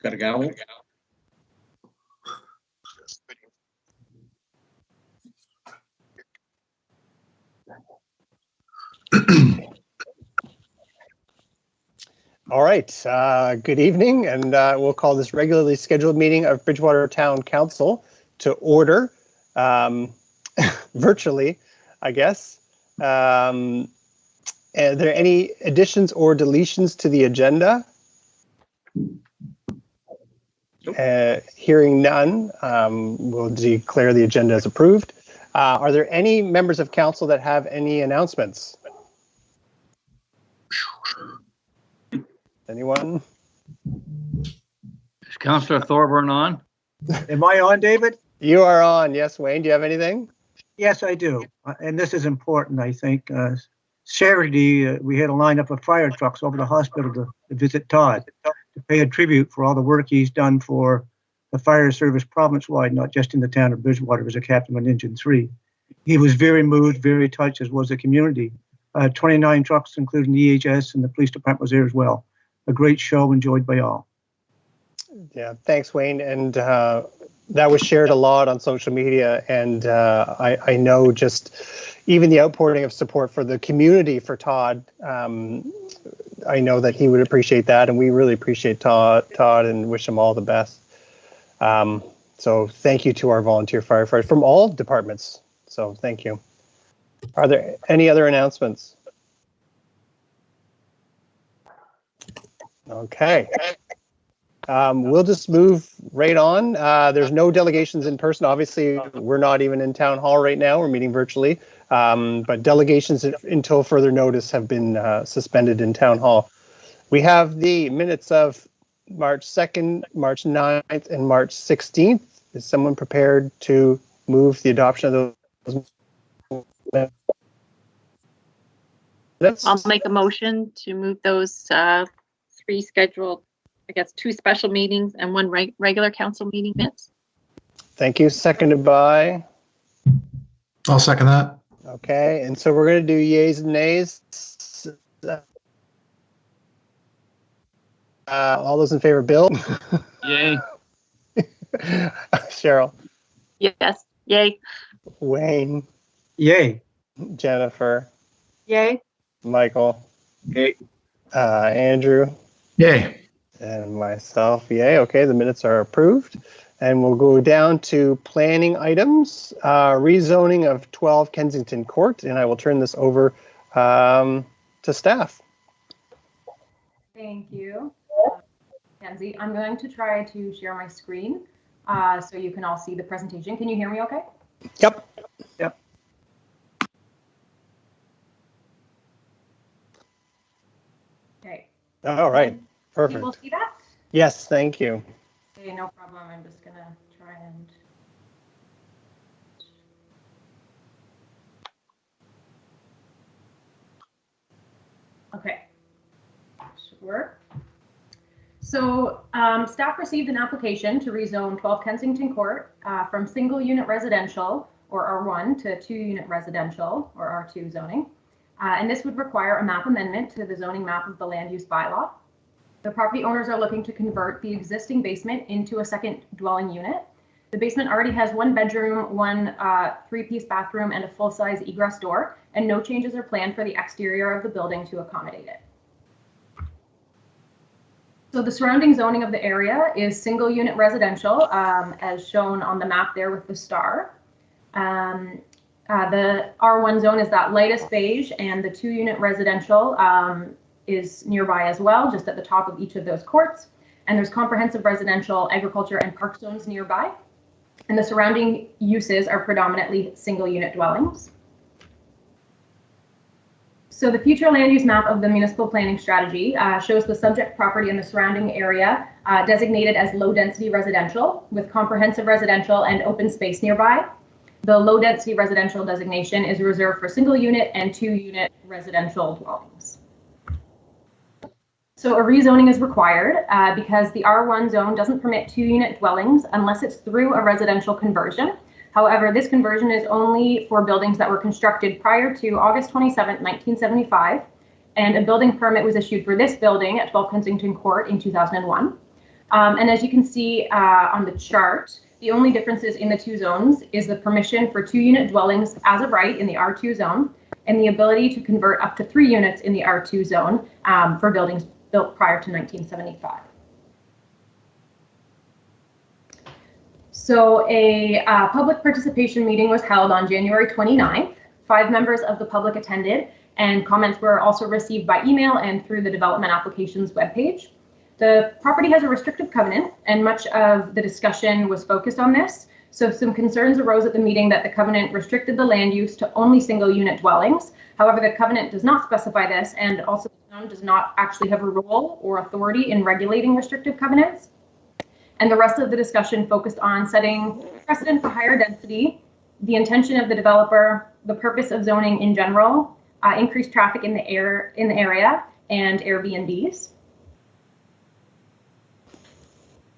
Got a gavel? All right, good evening, and we'll call this regularly scheduled meeting of Bridgewater Town Council to order, virtually, I guess. Are there any additions or deletions to the agenda? Hearing none, we'll declare the agenda as approved. Are there any members of council that have any announcements? Anyone? Is Councillor Thorburn on? Am I on, David? You are on. Yes, Wayne, do you have anything? Yes, I do. And this is important, I think. Saturday, we had a lineup of fire trucks over the hospital to visit Todd, to pay a tribute for all the work he's done for the fire service province-wide, not just in the town of Bridgewater as a captain on Engine 3. He was very moved, very touched, as was the community. 29 trucks, including the EHS, and the police department was there as well. A great show enjoyed by all. Yeah, thanks, Wayne. And that was shared a lot on social media. And I know just even the outpouring of support for the community for Todd, I know that he would appreciate that. And we really appreciate Todd and wish him all the best. So thank you to our volunteer firefighters from all departments. So thank you. Are there any other announcements? Okay. We'll just move right on. There's no delegations in person. Obviously, we're not even in town hall right now. We're meeting virtually. But delegations until further notice have been suspended in town hall. We have the minutes of March 2nd, March 9th, and March 16th. Is someone prepared to move the adoption of those minutes? I'll make a motion to move those three scheduled, I guess, 2 special meetings and 1 regular council meeting minutes. Thank you. Seconded by? I'll second that. Okay, and so we're going to do yays and nays. All those in favor, Bill? Yay. Cheryl? Yes. Yay. Wayne? Yay. Jennifer? Yay. Michael? Yay. Andrew? Yay. And myself, yay. Okay, the minutes are approved. And we'll go down to planning items, rezoning of 12 Kensington Court, and I will turn this over to staff. Thank you, Kenzie. I'm going to try to share my screen so you can all see the presentation. Can you hear me okay? Yep. Yep. Okay. All right. Perfect. You will see that? Yes, thank you. Okay, no problem. I'm just going to try and... Okay. Should work. So staff received an application to rezone 12 Kensington Court from single unit residential or R1 to 2 unit residential or R2 zoning. And this would require a map amendment to the zoning map of the land use bylaw. The property owners are looking to convert the existing basement into a second dwelling unit. The basement already has 1 bedroom, 1 3-piece bathroom, and a full-size egress door, and no changes are planned for the exterior of the building to accommodate it. So the surrounding zoning of the area is single unit residential, as shown on the map there with the star. The R1 zone is that lightest beige, and the 2 unit residential is nearby as well, just at the top of each of those courts. And there's comprehensive residential, agriculture, and park zones nearby. And the surrounding uses are predominantly single unit dwellings. So the future land use map of the municipal planning strategy shows the subject property in the surrounding area designated as low density residential with comprehensive residential and open space nearby. The low density residential designation is reserved for single unit and 2 unit residential dwellings. So a rezoning is required because the R1 zone doesn't permit 2 unit dwellings unless it's through a residential conversion. However, this conversion is only for buildings that were constructed prior to August 27, 1975, and a building permit was issued for this building at 12 Kensington Court in 2001. And as you can see on the chart, the only differences in the two zones is the permission for 2-unit dwellings as of right in the R2 zone and the ability to convert up to 3 units in the R2 zone for buildings built prior to 1975. So a public participation meeting was held on January 29th. 5 members of the public attended, and comments were also received by email and through the development applications webpage. The property has a restrictive covenant, and much of the discussion was focused on this. So some concerns arose at the meeting that the covenant restricted the land use to only single-unit dwellings. However, the covenant does not specify this, and also the town does not actually have a role or authority in regulating restrictive covenants. And the rest of the discussion focused on setting precedent for higher density, the intention of the developer, the purpose of zoning in general, increased traffic in the area, and Airbnbs.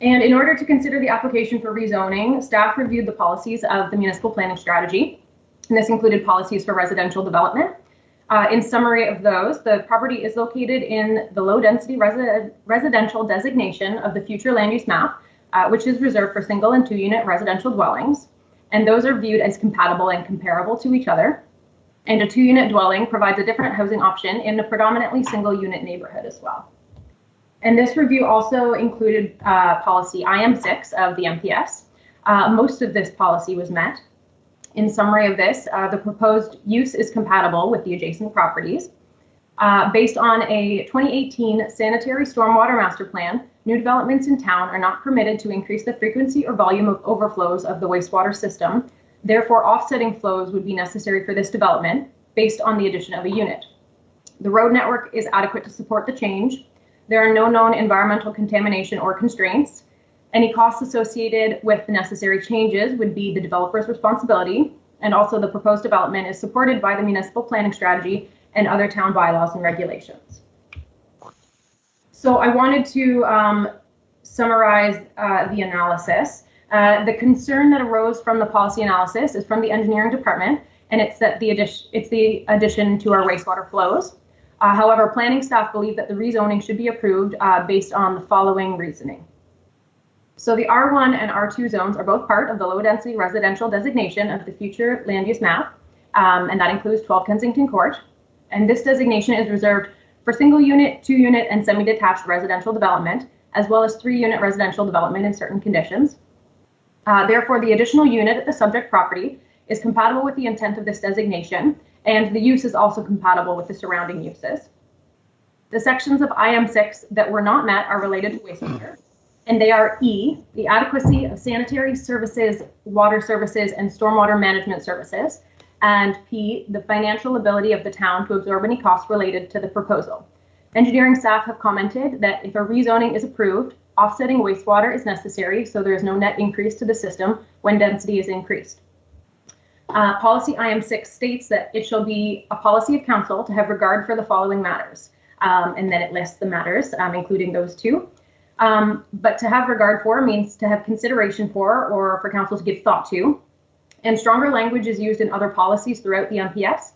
And in order to consider the application for rezoning, staff reviewed the policies of the municipal planning strategy, and this included policies for residential development. In summary of those, the property is located in the low-density residential designation of the future land use map, which is reserved for single and 2-unit residential dwellings, and those are viewed as compatible and comparable to each other. And a 2-unit dwelling provides a different housing option in a predominantly single-unit neighborhood as well. And this review also included policy IM6 of the MPS. Most of this policy was met. In summary of this, the proposed use is compatible with the adjacent properties. Based on a 2018 sanitary stormwater master plan, new developments in town are not permitted to increase the frequency or volume of overflows of the wastewater system. Therefore, offsetting flows would be necessary for this development based on the addition of a unit. The road network is adequate to support the change. There are no known environmental contamination or constraints. Any costs associated with the necessary changes would be the developer's responsibility, and also the proposed development is supported by the municipal planning strategy and other town bylaws and regulations. So I wanted to summarize the analysis. The concern that arose from the policy analysis is from the engineering department, and it's that the addition to our wastewater flows. However, planning staff believe that the rezoning should be approved based on the following reasoning. So the R1 and R2 zones are both part of the low density residential designation of the future land use map, and that includes 12 Kensington Court. And this designation is reserved for single unit, 2-unit, and semi-detached residential development, as well as 3-unit residential development in certain conditions. Therefore, the additional unit at the subject property is compatible with the intent of this designation, and the use is also compatible with the surrounding uses. The sections of IM6 that were not met are related to wastewater, and they are E, the adequacy of sanitary services, water services, and stormwater management services, and P, the financial ability of the town to absorb any costs related to the proposal. Engineering staff have commented that if a rezoning is approved, offsetting wastewater is necessary, so there is no net increase to the system when density is increased. Policy IM6 states that it shall be a policy of council to have regard for the following matters, and then it lists the matters, including those two. But to have regard for means to have consideration for, or for council to give thought to. And stronger language is used in other policies throughout the MPS,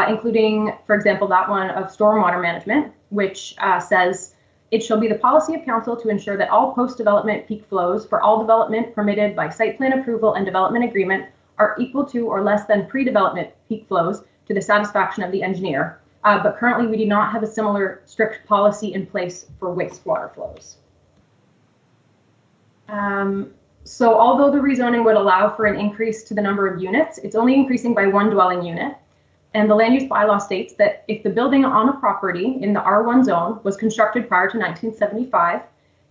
including, for example, that one of stormwater management, which says, it shall be the policy of council to ensure that all post-development peak flows for all development permitted by site plan approval and development agreement are equal to or less than pre-development peak flows to the satisfaction of the engineer. But currently we do not have a similar strict policy in place for wastewater flows. So although the rezoning would allow for an increase to the number of units, it's only increasing by 1 dwelling unit. And the land use bylaw states that if the building on a property in the R1 zone was constructed prior to 1975,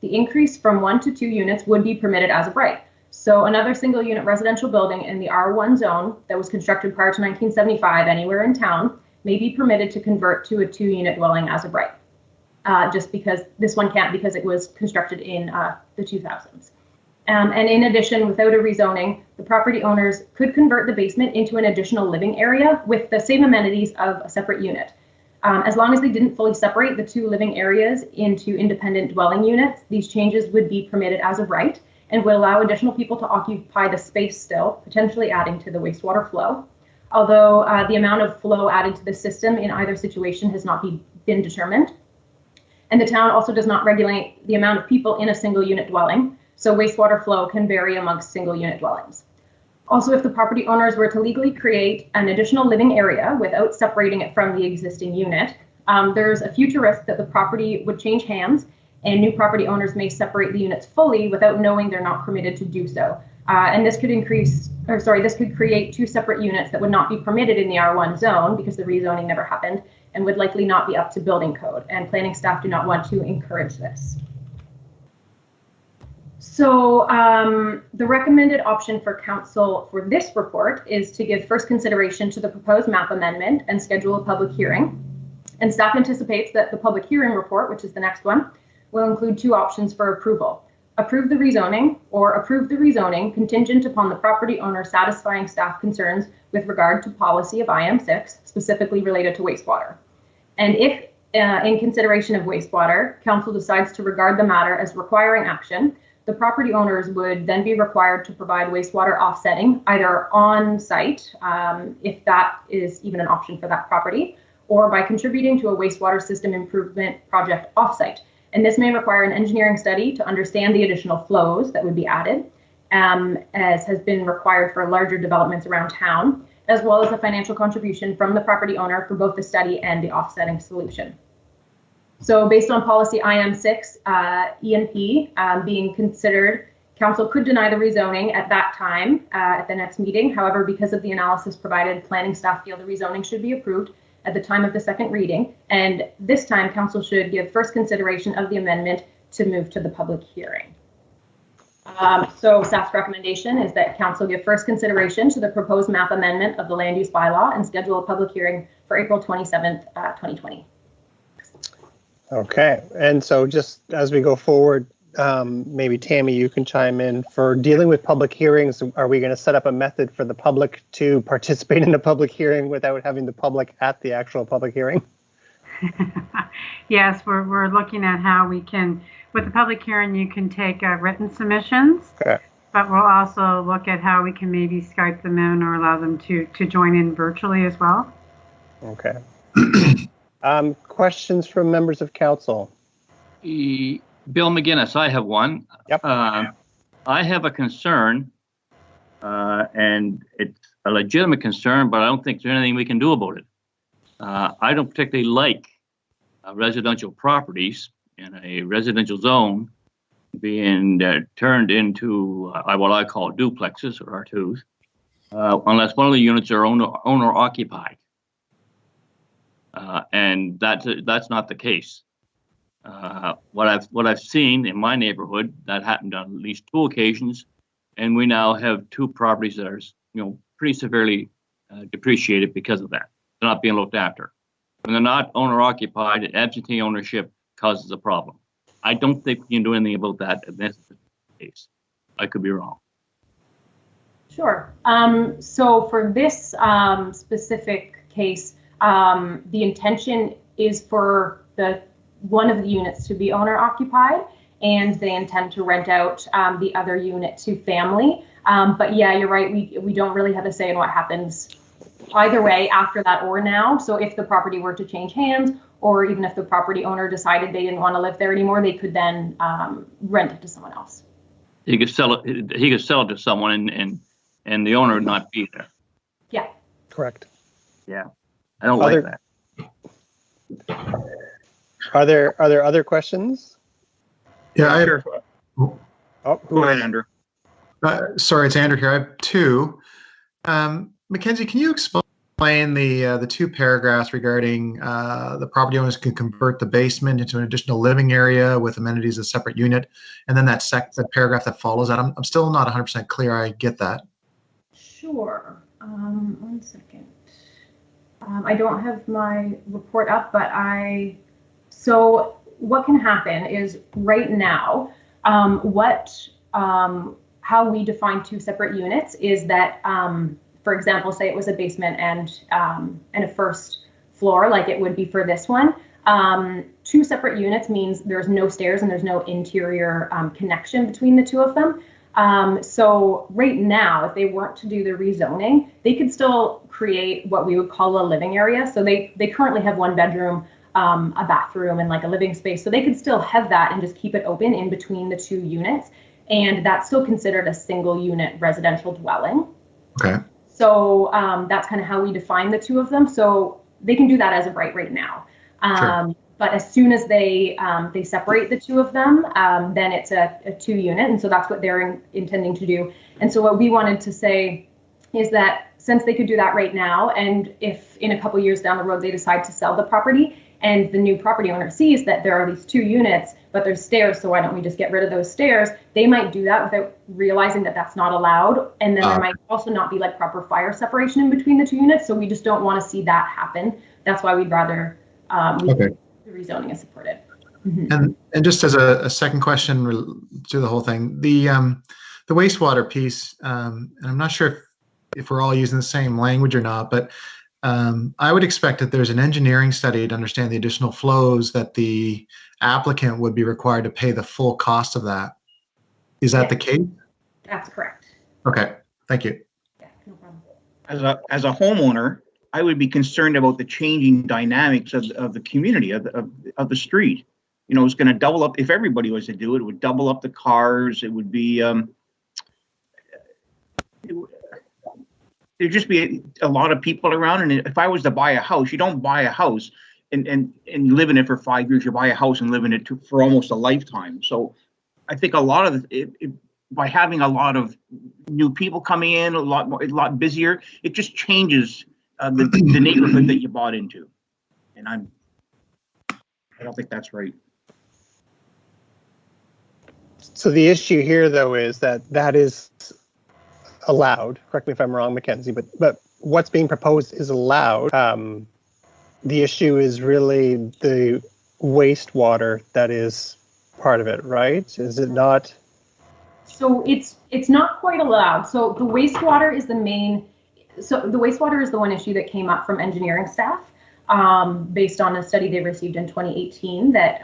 the increase from 1 to 2 units would be permitted as of right. So another single unit residential building in the R1 zone that was constructed prior to 1975 anywhere in town may be permitted to convert to a 2-unit dwelling as of right. Just because this one can't because it was constructed in the 2000s. And in addition, without a rezoning, the property owners could convert the basement into an additional living area with the same amenities of a separate unit. As long as they didn't fully separate the 2 living areas into independent dwelling units, these changes would be permitted as of right and would allow additional people to occupy the space still, potentially adding to the wastewater flow. Although the amount of flow added to the system in either situation has not been determined. And the town also does not regulate the amount of people in a single unit dwelling, so wastewater flow can vary amongst single unit dwellings. Also, if the property owners were to legally create an additional living area without separating it from the existing unit, there's a future risk that the property would change hands and new property owners may separate the units fully without knowing they're not permitted to do so. And this could this could create two separate units that would not be permitted in the R1 zone because the rezoning never happened and would likely not be up to building code. And planning staff do not want to encourage this. So the recommended option for council for this report is to give first consideration to the proposed map amendment and schedule a public hearing. And staff anticipates that the public hearing report, which is the next one, will include two options for approval. Approve the rezoning or approve the rezoning contingent upon the property owner satisfying staff concerns with regard to policy of IM6, specifically related to wastewater. And if in consideration of wastewater, council decides to regard the matter as requiring action, the property owners would then be required to provide wastewater offsetting either on site, if that is even an option for that property, or by contributing to a wastewater system improvement project offsite. And this may require an engineering study to understand the additional flows that would be added, as has been required for larger developments around town, as well as a financial contribution from the property owner for both the study and the offsetting solution. So based on policy IM6, E&P being considered, council could deny the rezoning at that time at the next meeting. However, because of the analysis provided, planning staff feel the rezoning should be approved at the time of the second reading. And this time, council should give first consideration of the amendment to move to the public hearing. So staff's recommendation is that council give first consideration to the proposed map amendment of the land use bylaw and schedule a public hearing for April 27th, 2020. Okay, and so just as we go forward, maybe Tammy, you can chime in for dealing with public hearings. Are we going to set up a method for the public to participate in a public hearing without having the public at the actual public hearing? Yes, we're looking at how we can, with the public hearing, you can take written submissions, Okay. but we'll also look at how we can maybe Skype them in or allow them to join in virtually as well. Okay. Questions from members of council? Bill McGinnis, I have one. Yep. I have a concern, and it's a legitimate concern, but I don't think there's anything we can do about it. I don't particularly like residential properties in a residential zone being turned into what I call duplexes or R2s, unless one of the units are owner occupied. And that's not the case. What I've seen in my neighborhood, that happened on at least 2 occasions, and we now have 2 properties that are, pretty severely depreciated because of that. They're not being looked after. When they're not owner occupied, absentee ownership causes a problem. I don't think we can do anything about that in this case. I could be wrong. Sure. So for this specific case, the intention is for one of the units to be owner occupied, and they intend to rent out the other unit to family. But yeah, you're right. We don't really have a say in what happens either way after that or now. So if the property were to change hands, or even if the property owner decided they didn't want to live there anymore, they could then rent it to someone else. He could sell it. He could sell it to someone, and the owner would not be there. Yeah. Correct. Yeah, I don't like that. Are there other questions? Yeah, Oh, Go ahead, Andrew. sorry, it's Andrew here. I have 2. Mackenzie, can you explain the 2 paragraphs regarding the property owners can convert the basement into an additional living area with amenities as a separate unit, and then that paragraph that follows that? I'm still not 100% clear I get that. Sure. 1 second. I don't have my report up, but so what can happen is right now, how we define 2 separate units is that, for example, say it was a basement and a first floor, like it would be for this one. 2 separate units means there's no stairs and there's no interior connection between the 2 of them. So right now, if they weren't to do the rezoning, they could still create what we would call a living area. So they currently have 1 bedroom, a bathroom and like a living space. So they could still have that and just keep it open in between the two units. And that's still considered a single unit residential dwelling. Okay. So that's kind of how we define the two of them. So they can do that as of right now. Sure. But as soon as they separate the two of them, then it's a 2 unit. And so that's what they're intending to do. And so what we wanted to say is that since they could do that right now, and if in a couple years down the road they decide to sell the property and the new property owner sees that there are these 2 units, but there's stairs, so why don't we just get rid of those stairs? They might do that without realizing that that's not allowed. And then there might also not be like proper fire separation in between the 2 units. So we just don't want to see that happen. That's why we'd rather the rezoning is supported. And just as a second question to the whole thing, the wastewater piece, and I'm not sure if we're all using the same language or not, but I would expect that there's an engineering study to understand the additional flows that the applicant would be required to pay the full cost of that. Is that the case? That's correct. Okay, thank you. Yeah, no problem. As a homeowner, I would be concerned about the changing dynamics of the community, of the street. You know, it's going to double up. If everybody was to do it, it would double up the cars. It would be, there'd just be a lot of people around. And if I was to buy a house, you don't buy a house and live in it for 5 years. You buy a house and live in it for almost a lifetime. So I think a lot of it, by having a lot of new people coming in, a lot busier, it just changes the neighborhood that you bought into. And I don't think that's right. So the issue here, though, is that is allowed. Correct me if I'm wrong, Mackenzie, but what's being proposed is allowed. The issue is really the wastewater that is part of it, right? Is it not? So it's not quite allowed. So the wastewater is the main. So the wastewater is the one issue that came up from engineering staff. Based on a study they received in 2018 that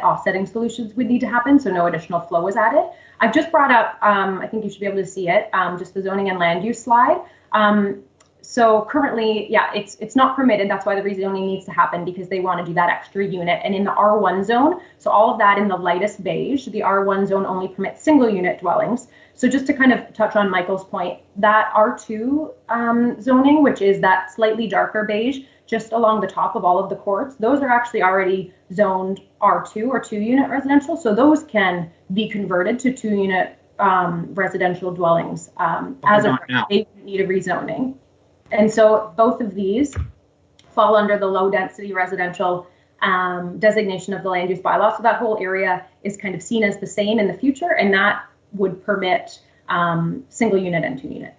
offsetting solutions would need to happen, so no additional flow was added. I've just brought up, I think you should be able to see it, just the zoning and land use slide. So currently, yeah, it's not permitted. That's why the rezoning needs to happen, because they want to do that extra unit. And in the R1 zone, so all of that in the lightest beige, the R1 zone only permits single unit dwellings. So just to kind of touch on Michael's point, that R2 zoning, which is that slightly darker beige, just along the top of all of the courts, those are actually already zoned R2 or 2 unit residential. So those can be converted to 2 unit residential dwellings as of right. They need a rezoning. And so both of these fall under the low density residential designation of the land use bylaw. So that whole area is kind of seen as the same in the future, and that would permit single unit and 2 unit.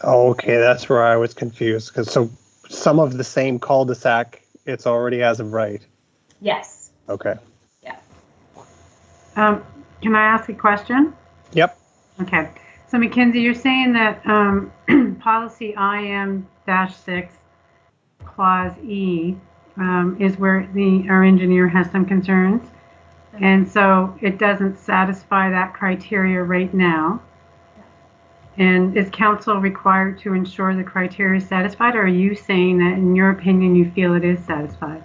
Okay, that's where I was confused, because so some of the same cul-de-sac, it's already as of right. Yes. Okay. Yeah. Can I ask a question? Yep. Okay. So Mackenzie, you're saying that policy IM-6 clause E is where our engineer has some concerns, and so it doesn't satisfy that criteria right now. And is council required to ensure the criteria is satisfied, or are you saying that in your opinion you feel it is satisfied?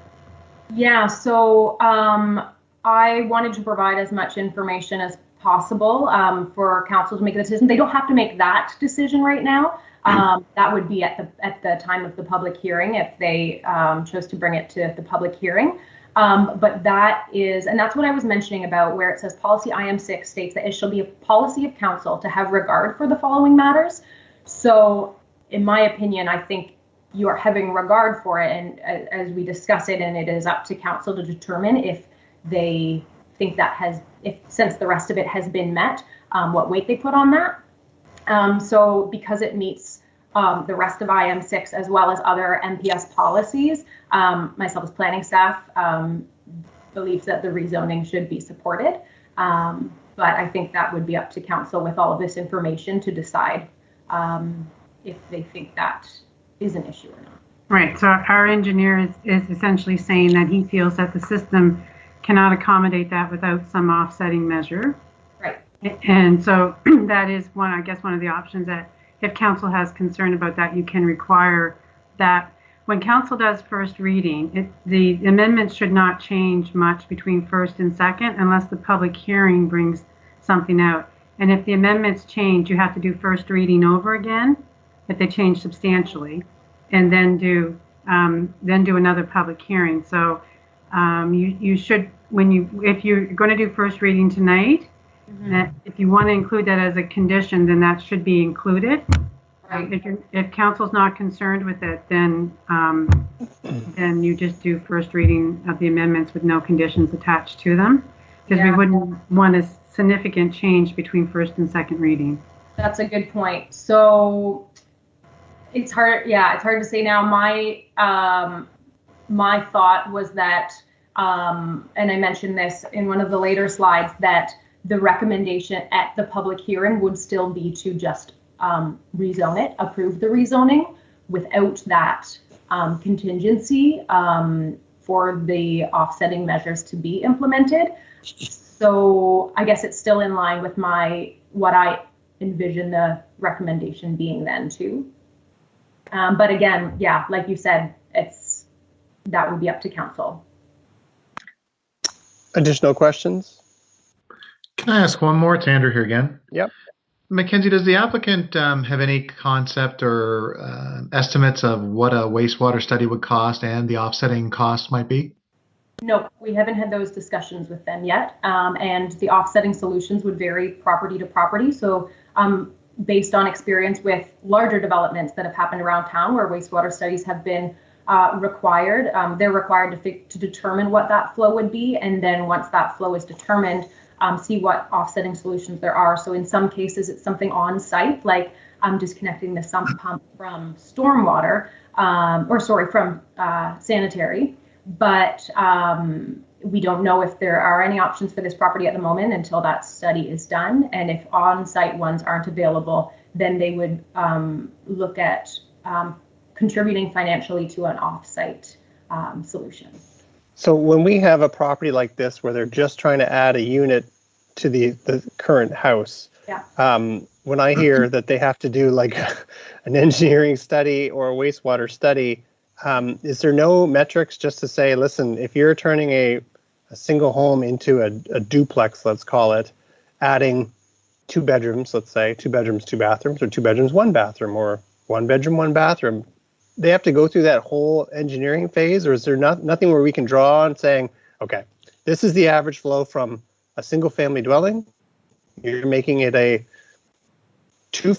Yeah, so I wanted to provide as much information as possible for council to make a decision. They don't have to make that decision right now. That would be at the time of the public hearing if they chose to bring it to the public hearing. But that is, and that's what I was mentioning about where it says policy IM6 states that it shall be a policy of council to have regard for the following matters. So in my opinion, I think you are having regard for it, and as we discuss it, and it is up to council to determine if they think that since the rest of it has been met, what weight they put on that. So because it meets the rest of IM6 as well as other MPS policies, myself as planning staff believes that the rezoning should be supported. But I think that would be up to council with all of this information to decide if they think that is an issue or not. Right. So our engineer is essentially saying that he feels that the system cannot accommodate that without some offsetting measure. Right. And so that is one of the options, that if council has concern about that, you can require that when council does first reading, the amendments should not change much between first and second unless the public hearing brings something out. And if the amendments change, you have to do first reading over again, if they change substantially, and then do another public hearing. So you should, if you're going to do first reading tonight, if you want to include that as a condition, then that should be included. Right. If council's not concerned with it, then you just do first reading of the amendments with no conditions attached to them, because we wouldn't want a significant change between first and second reading. That's a good point. So it's hard. Yeah, it's hard to say now. My thought was that, and I mentioned this in one of the later slides, that the recommendation at the public hearing would still be to just rezone it, approve the rezoning without that contingency for the offsetting measures to be implemented. So I guess it's still in line with what I envision the recommendation being then too. But again, yeah, like you said, that would be up to council. Additional questions? Can I ask one more? It's Andrew here again. Yep. Mackenzie, does the applicant have any concept or estimates of what a wastewater study would cost and the offsetting costs might be? No, we haven't had those discussions with them yet. And the offsetting solutions would vary property to property. So based on experience with larger developments that have happened around town where wastewater studies have been required, they're required to determine what that flow would be. And then once that flow is determined, see what offsetting solutions there are. So in some cases, it's something on site, like disconnecting the sump pump from stormwater, from sanitary. But we don't know if there are any options for this property at the moment until that study is done. And if on-site ones aren't available, then they would look at contributing financially to an off-site solution. So when we have a property like this where they're just trying to add a unit to the current house, when I hear that they have to do like an engineering study or a wastewater study, is there no metrics just to say, listen, if you're turning a single home into a duplex, let's call it, adding 2 bedrooms, let's say 2 bedrooms, 2 bathrooms, or 2 bedrooms, 1 bathroom, or 1 bedroom, 1 bathroom, they have to go through that whole engineering phase, or is there nothing where we can draw on saying, okay, this is the average flow from a single family dwelling, you're making it a 2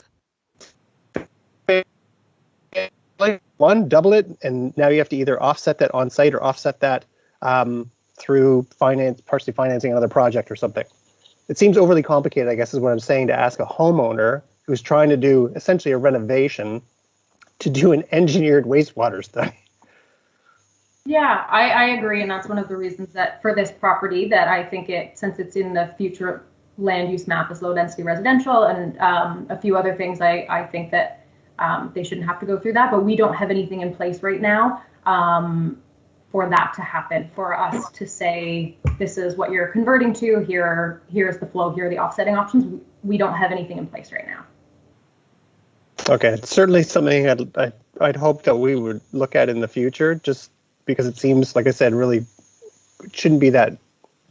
one, double it, and now you have to either offset that on site or offset that through partially financing another project or something. It seems overly complicated, I guess is what I'm saying, to ask a homeowner who's trying to do essentially a renovation to do an engineered wastewater study. Yeah, I agree. And that's one of the reasons that for this property that I think since it's in the future land use map as low density residential and a few other things, I think that they shouldn't have to go through that, but we don't have anything in place right now for that to happen, for us to say, this is what you're converting to, here's the flow, here are the offsetting options. We don't have anything in place right now. Okay, it's certainly something I'd hope that we would look at in the future, just because it seems, like I said, really it shouldn't be that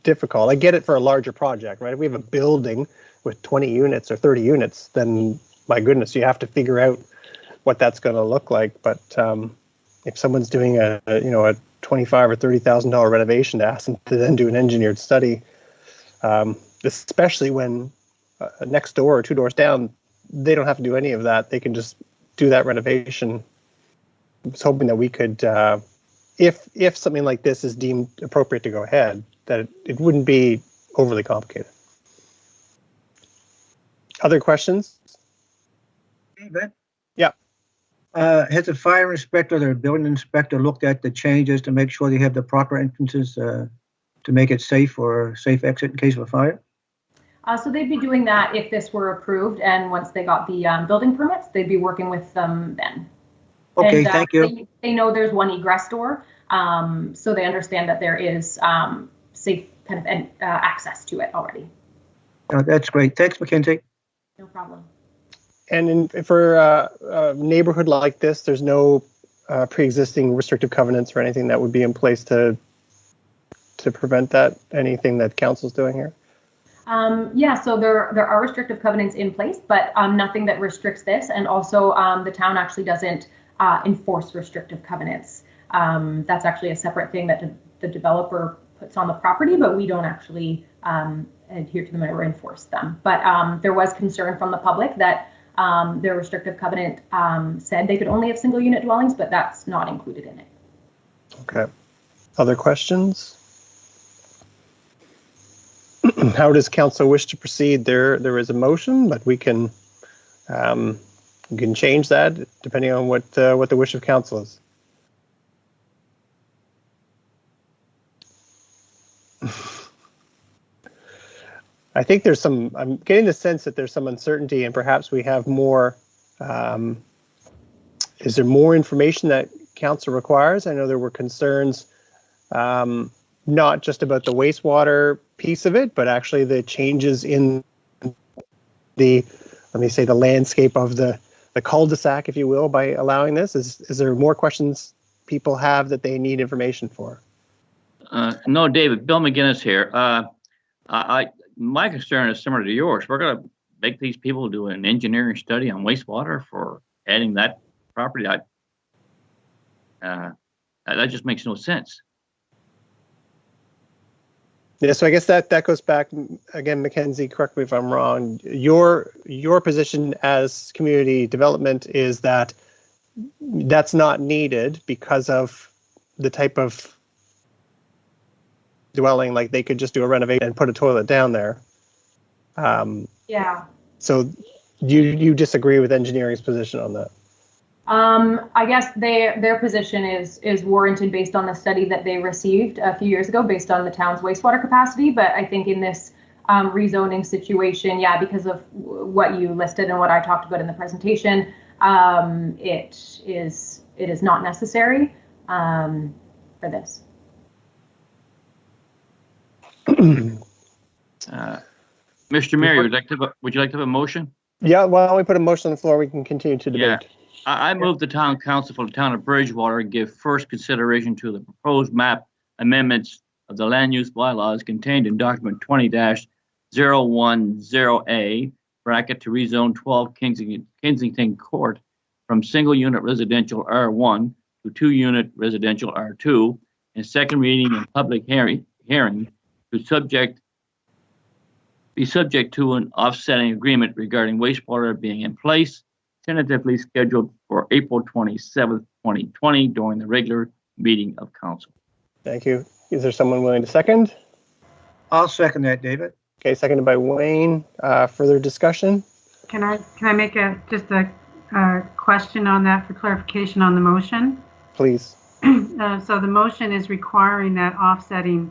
difficult. I get it for a larger project, right? If we have a building with 20 units or 30 units, then my goodness, you have to figure out what that's going to look like. But if someone's doing a $25,000 or $30,000 renovation, to ask them to then do an engineered study, especially when next door or 2 doors down, they don't have to do any of that. They can just do that renovation. I was hoping that we could, if something like this is deemed appropriate to go ahead, that it wouldn't be overly complicated. Other questions? Ben? Yeah. Has the fire inspector or the building inspector looked at the changes to make sure they have the proper entrances to make it safe or safe exit in case of a fire? So they'd be doing that if this were approved, and once they got the building permits, they'd be working with them then. Okay, and, thank you. They know there's one egress door, so they understand that there is safe kind of access to it already. That's great. Thanks, Mackenzie. No problem. And for a neighborhood like this, there's no pre-existing restrictive covenants or anything that would be in place to prevent that? Anything that council's doing here? Yeah, so there are restrictive covenants in place, but nothing that restricts this. And also the town actually doesn't enforce restrictive covenants. That's actually a separate thing that the developer puts on the property, but we don't actually adhere to them or enforce them. But there was concern from the public that their restrictive covenant said they could only have single unit dwellings, but that's not included in it. Okay. Other questions? How does council wish to proceed? There is a motion, but we can change that depending on what the wish of council is. I think I'm getting the sense that there's some uncertainty, and perhaps we have more. Is there more information that council requires? I know there were concerns, not just about the wastewater piece of it, but actually the changes in the, let me say, the landscape of the cul-de-sac, if you will, by allowing this. Is there more questions people have that they need information for? No, David, Bill McGinnis here. My concern is similar to yours. We're going to make these people do an engineering study on wastewater for adding that property. That just makes no sense. Yeah, so I guess that goes back again, Mackenzie, correct me if I'm wrong. Your position as community development is that that's not needed because of the type of dwelling, like they could just do a renovation and put a toilet down there. Yeah. So you disagree with engineering's position on that? I guess their position is warranted based on the study that they received a few years ago based on the town's wastewater capacity. But I think in this rezoning situation, yeah, because of what you listed and what I talked about in the presentation, it is not necessary for this. Mr. Mayor, would you like to have a motion? Yeah, why don't we put a motion on the floor? We can continue to debate. Yeah. I move the town council for the town of Bridgewater give first consideration to the proposed map amendments of the land use bylaws contained in document 20-010A, bracket to rezone 12 Kensington Court from single unit residential R1 to 2-unit residential R2, and second reading and public hearing to be subject to an offsetting agreement regarding wastewater being in place, tentatively scheduled for April 27th, 2020 during the regular meeting of council. Thank you. Is there someone willing to second? I'll second that, David. Okay, seconded by Wayne. Further discussion? Can I make just a question on that for clarification on the motion? Please. So the motion is requiring that offsetting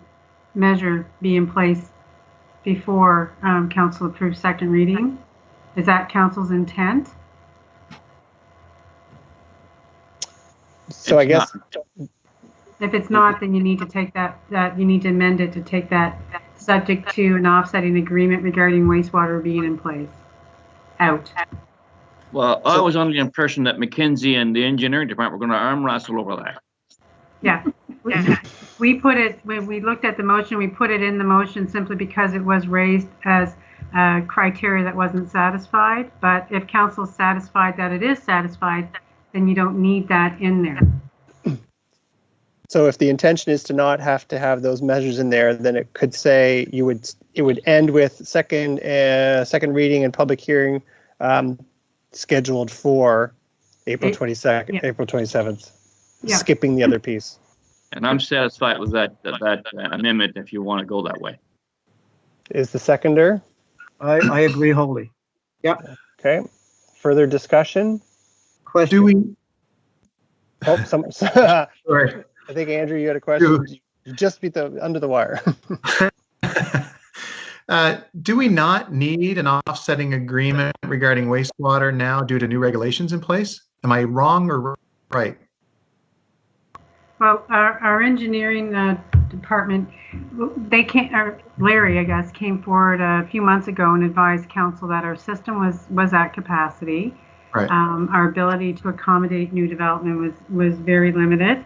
measure be in place before council approves second reading. Is that council's intent? So I guess if it's not, then you need to take that you need to amend it to take that subject to an offsetting agreement regarding wastewater being in place out. Well, I was under the impression that McKinsey and the engineering department were going to arm wrestle over that. Yeah. We put it, when we looked at the motion, we put it in the motion simply because it was raised as a criteria that wasn't satisfied. But if council's satisfied that it is satisfied, then you don't need that in there. so. If the intention is to not have to have those measures in there, then it could say it would end with second reading and public hearing scheduled for April 22nd, yeah. April 27th, yeah. Skipping the other piece. And I'm satisfied with that amendment if you want to go that way. Is the seconder? I agree wholly. Yep. Okay. Further discussion? Question. Do we? Oh, Sorry. I think Andrew, you had a question. You just beat under the wire. Do we not need an offsetting agreement regarding wastewater now due to new regulations in place? Am I wrong or right? Well, our engineering department, Larry, I guess, came forward a few months ago and advised council that our system was at capacity. Right. Our ability to accommodate new development was very limited,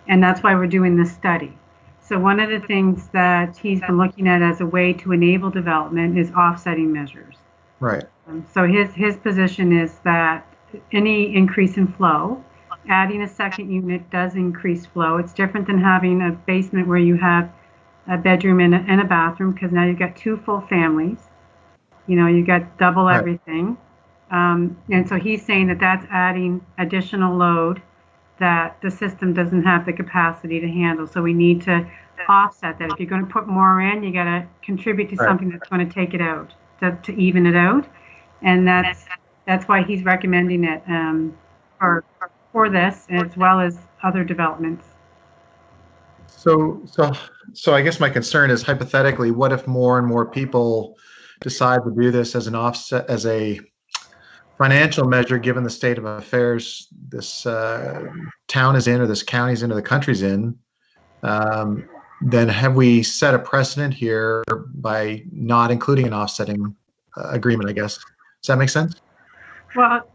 and that's why we're doing this study. So one of the things that he's been looking at as a way to enable development is offsetting measures. Right. So his position is that any increase in flow, adding a second unit does increase flow. It's different than having a basement where you have a bedroom and a bathroom, because now you've got two full families. You know, you got double Right. everything. And so he's saying that that's adding additional load that the system doesn't have the capacity to handle. So we need to offset that. If you're going to put more in, you got to contribute to Right. something that's going to take it out, to even it out. And that's why he's recommending it for this, as well as other developments. So I guess my concern is, hypothetically, what if more and more people decide to do this as an offset, as a financial measure, given the state of affairs this town is in, or this county's in, or the country's in? Then have we set a precedent here by not including an offsetting agreement, I guess? Does that make sense? Well,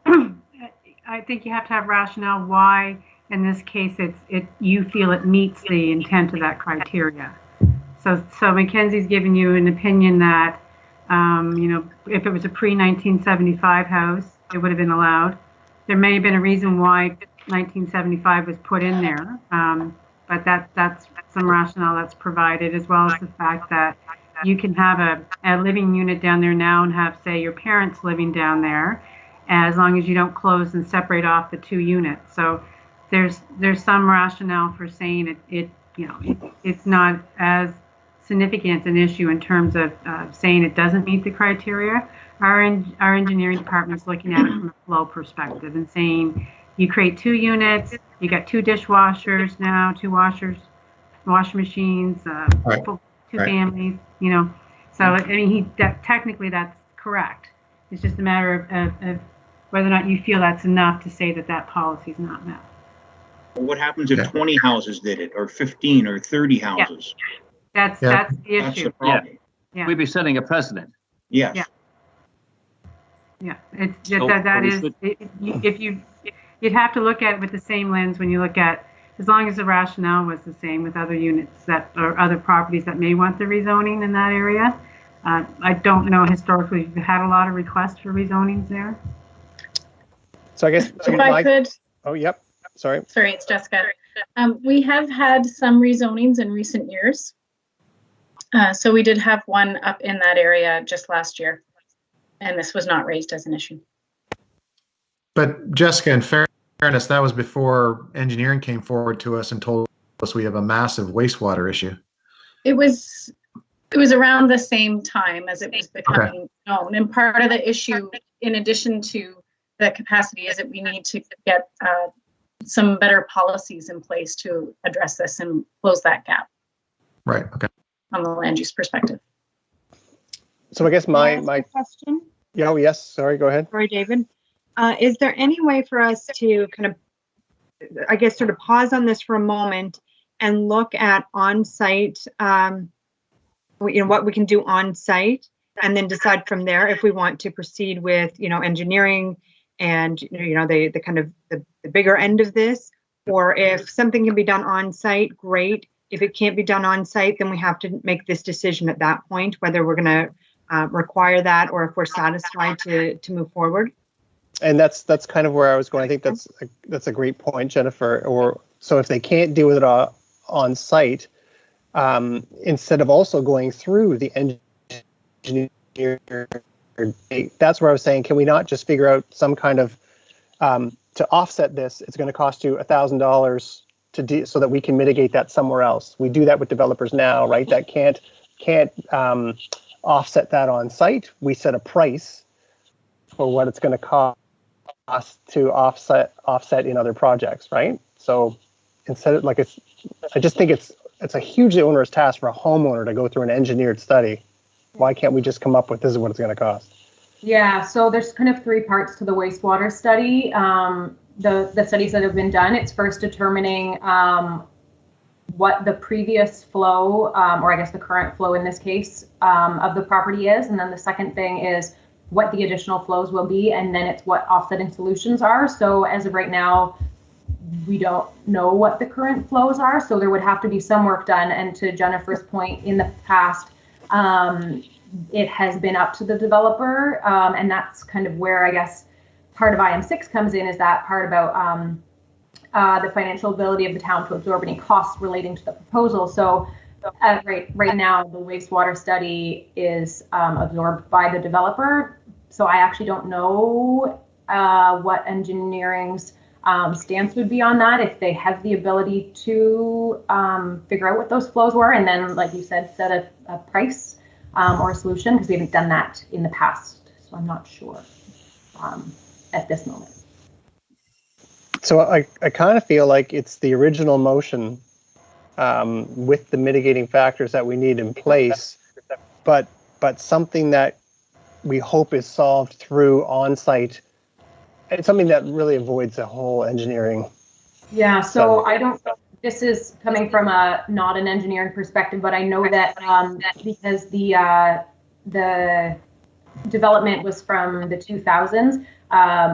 I think you have to have rationale why, in this case, you feel it meets the intent of that criteria. So Mackenzie's giving you an opinion that, if it was a pre-1975 house, it would have been allowed. There may have been a reason why 1975 was put in there, but that's some rationale that's provided, as well as the fact that you can have a living unit down there now and have, say, your parents living down there, as long as you don't close and separate off the two units. So there's some rationale for saying it's not as significant an issue in terms of saying it doesn't meet the criteria. Our engineering department is looking at it from a flow perspective and saying, you create two units, you got two dishwashers now, two washers, washing machines, Right. two Right. families, So, I mean, technically that's correct. It's just a matter of whether or not you feel that's enough to say that policy is not met. What happens if Yeah. 20 houses did it, or 15 or 30 houses? That's the That's issue. the problem. Yeah. We'd be setting a precedent. Yes. Yeah. Yeah, it's So- that so we is, should- you'd have to look at it with the same lens when you look at, as long as the rationale was the same with other units or other properties that may want the rezoning in that area. I don't know historically if we've had a lot of requests for rezonings there. So I guess, If I could, oh, yep, sorry. sorry, it's Jessica. We have had some rezonings in recent years. So we did have one up in that area just last year, and this was not raised as an issue. But Jessica, in fairness, that was before engineering came forward to us and told us we have a massive wastewater issue. It was around the same time as it was becoming known. And part of the issue, in addition to the capacity, is that we need to get some better policies in place to address this and close that gap Right. Okay. on the land use perspective. So I guess Can I my ask a question? yeah, oh, yes, sorry, go ahead. Sorry, David. Is there any way for us to kind of, I guess, sort of pause on this for a moment and look at on-site, what we can do on-site, and then decide from there if we want to proceed with, engineering and, the kind of the bigger end of this, or if something can be done on-site, great. If it can't be done on-site, then we have to make this decision at that point, whether we're going to require that or if we're satisfied to move forward. And that's kind of where I was going. I think that's a great point, Jennifer. Or so if they can't deal with it on site, instead of also going through the engineer, that's where I was saying, can we not just figure out some kind of to offset this? It's going to cost you $1,000 so that we can mitigate that somewhere else. We do that with developers now, right? That can't offset that on site. We set a price for what it's going to cost to offset in other projects, right? So instead of I just think it's a hugely onerous task for a homeowner to go through an engineered study. Why can't we just come up with this is what it's going to cost? Yeah, so there's kind of three parts to the wastewater study. The studies that have been done, it's first determining what the previous flow, or I guess the current flow in this case, of the property is. And then the second thing is what the additional flows will be, and then it's what offsetting solutions are. So as of right now, we don't know what the current flows are, so there would have to be some work done. And to Jennifer's point, in the past, it has been up to the developer, and that's kind of where I guess part of IM6 comes in, is that part about the financial ability of the town to absorb any costs relating to the proposal. So right now, the wastewater study is absorbed by the developer. So I actually don't know what engineering's stance would be on that, if they have the ability to figure out what those flows were, and then, like you said, set a price or a solution, because we haven't done that in the past. So I'm not sure at this moment. So I kind of feel like it's the original motion with the mitigating factors that we need in place, but something that we hope is solved through on-site. It's something that really avoids the whole engineering. Yeah, so I don't, this is coming from not an engineering perspective, but I know that because the development was from the 2000s,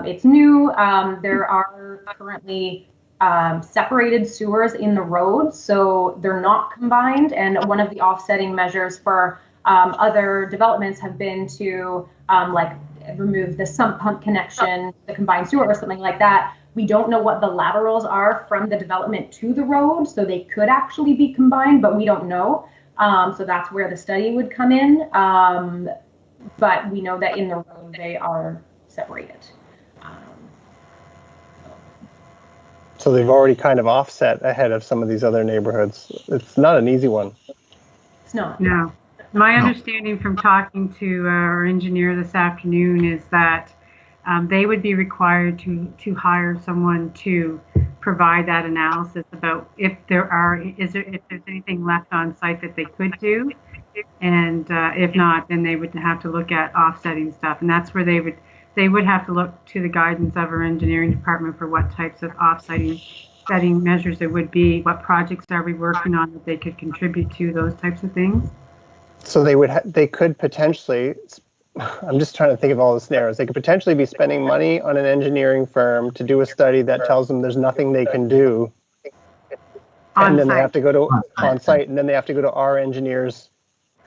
it's new. There are currently separated sewers in the road, so they're not combined. And one of the offsetting measures for other developments have been to like remove the sump pump connection, the combined sewer or something like that. We don't know what the laterals are from the development to the road, so they could actually be combined, but we don't know. So that's where the study would come in. But we know that in the road they are separated. So they've already kind of offset ahead of some of these other neighborhoods. It's not an easy one. It's not. No. My understanding from talking to our engineer this afternoon is that they would be required to hire someone to provide that analysis about if there's anything left on site that they could do, and if not, then they would have to look at offsetting stuff, and that's where they would have to look to the guidance of our engineering department for what types of offsetting measures there would be, what projects are we working on that they could contribute to, those types of things. So they could potentially, I'm just trying to think of all the scenarios. They could potentially be spending money on an engineering firm to do a study that tells them there's nothing they can do. And then they have to go to on site, and then they have to go to our engineers,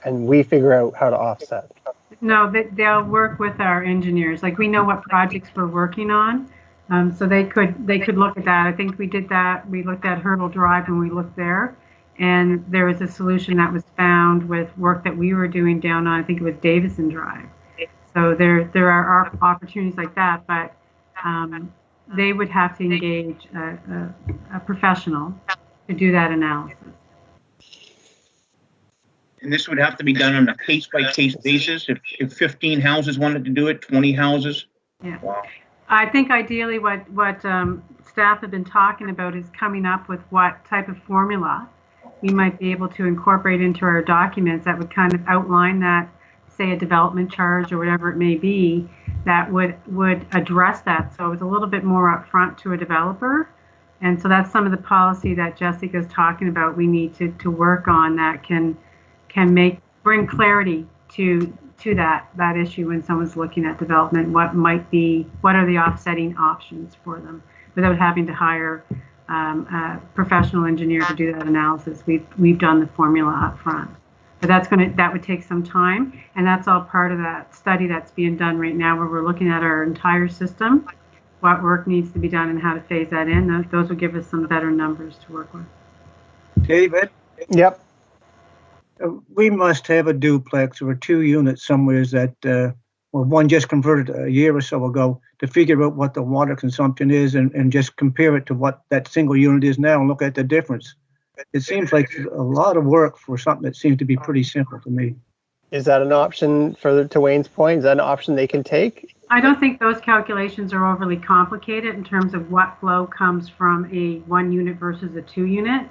and we figure out how to offset. No, they'll work with our engineers. Like, we know what projects we're working on. So they could look at that. I think we did that. We looked at Hurdle Drive and we looked there. And there was a solution that was found with work that we were doing down on, I think it was Davison Drive. So there are opportunities like that, but they would have to engage a professional to do that analysis. And this would have to be done on a case-by-case basis. If 15 houses wanted to do it, 20 houses. Yeah. Wow. I think ideally what staff have been talking about is coming up with what type of formula we might be able to incorporate into our documents that would kind of outline that, say, a development charge or whatever it may be, that would address that. So it's a little bit more upfront to a developer. And so that's some of the policy that Jessica's talking about we need to work on, that can bring clarity to that issue when someone's looking at development. What are the offsetting options for them without having to hire a professional engineer to do that analysis. We've done the formula up front, but that would take some time, and that's all part of that study that's being done right now, where we're looking at our entire system, what work needs to be done, and how to phase that in. Those will give us some better numbers to work with. David? Yep. We must have a duplex or 2 units somewhere that, one just converted a year or so ago, to figure out what the water consumption is and just compare it to what that single unit is now and look at the difference. It seems like a lot of work for something that seems to be pretty simple to me. Is that an option, further to Wayne's point? Is that an option they can take? I don't think those calculations are overly complicated in terms of what flow comes from a 1 unit versus a 2 unit.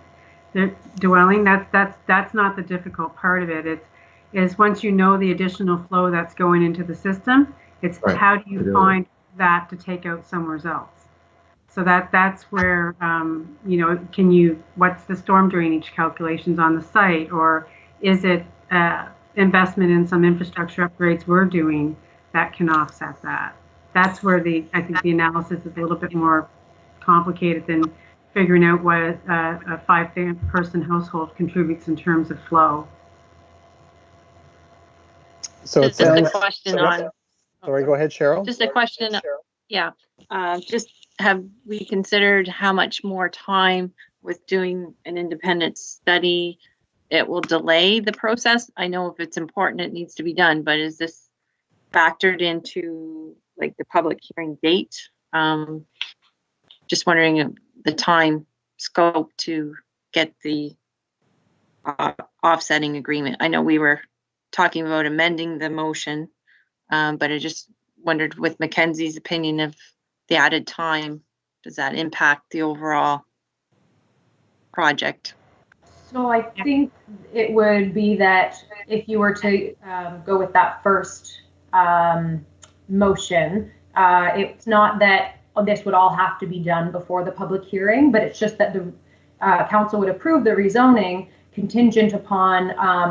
The dwelling, that's not the difficult part of it. Is once you know the additional flow that's going into the system, it's right. How do you find that to take out somewhere else? So that's where, what's the storm drainage calculations on the site, or is it investment in some infrastructure upgrades we're doing that can offset that. That's where I think the analysis is a little bit more complicated than figuring out what a 5-person household contributes in terms of flow. So it Just a sounds. question on. Sorry, go ahead, Cheryl. Just a question. Yeah. Just have we considered how much more time with doing an independent study it will delay the process? I know if it's important, it needs to be done, but is this factored into like the public hearing date? Just wondering the time scope to get the offsetting agreement. I know we were talking about amending the motion, but I just wondered with Mackenzie's opinion of the added time, does that impact the overall project? So I think it would be that if you were to go with that first motion, it's not that this would all have to be done before the public hearing, but it's just that the council would approve the rezoning contingent upon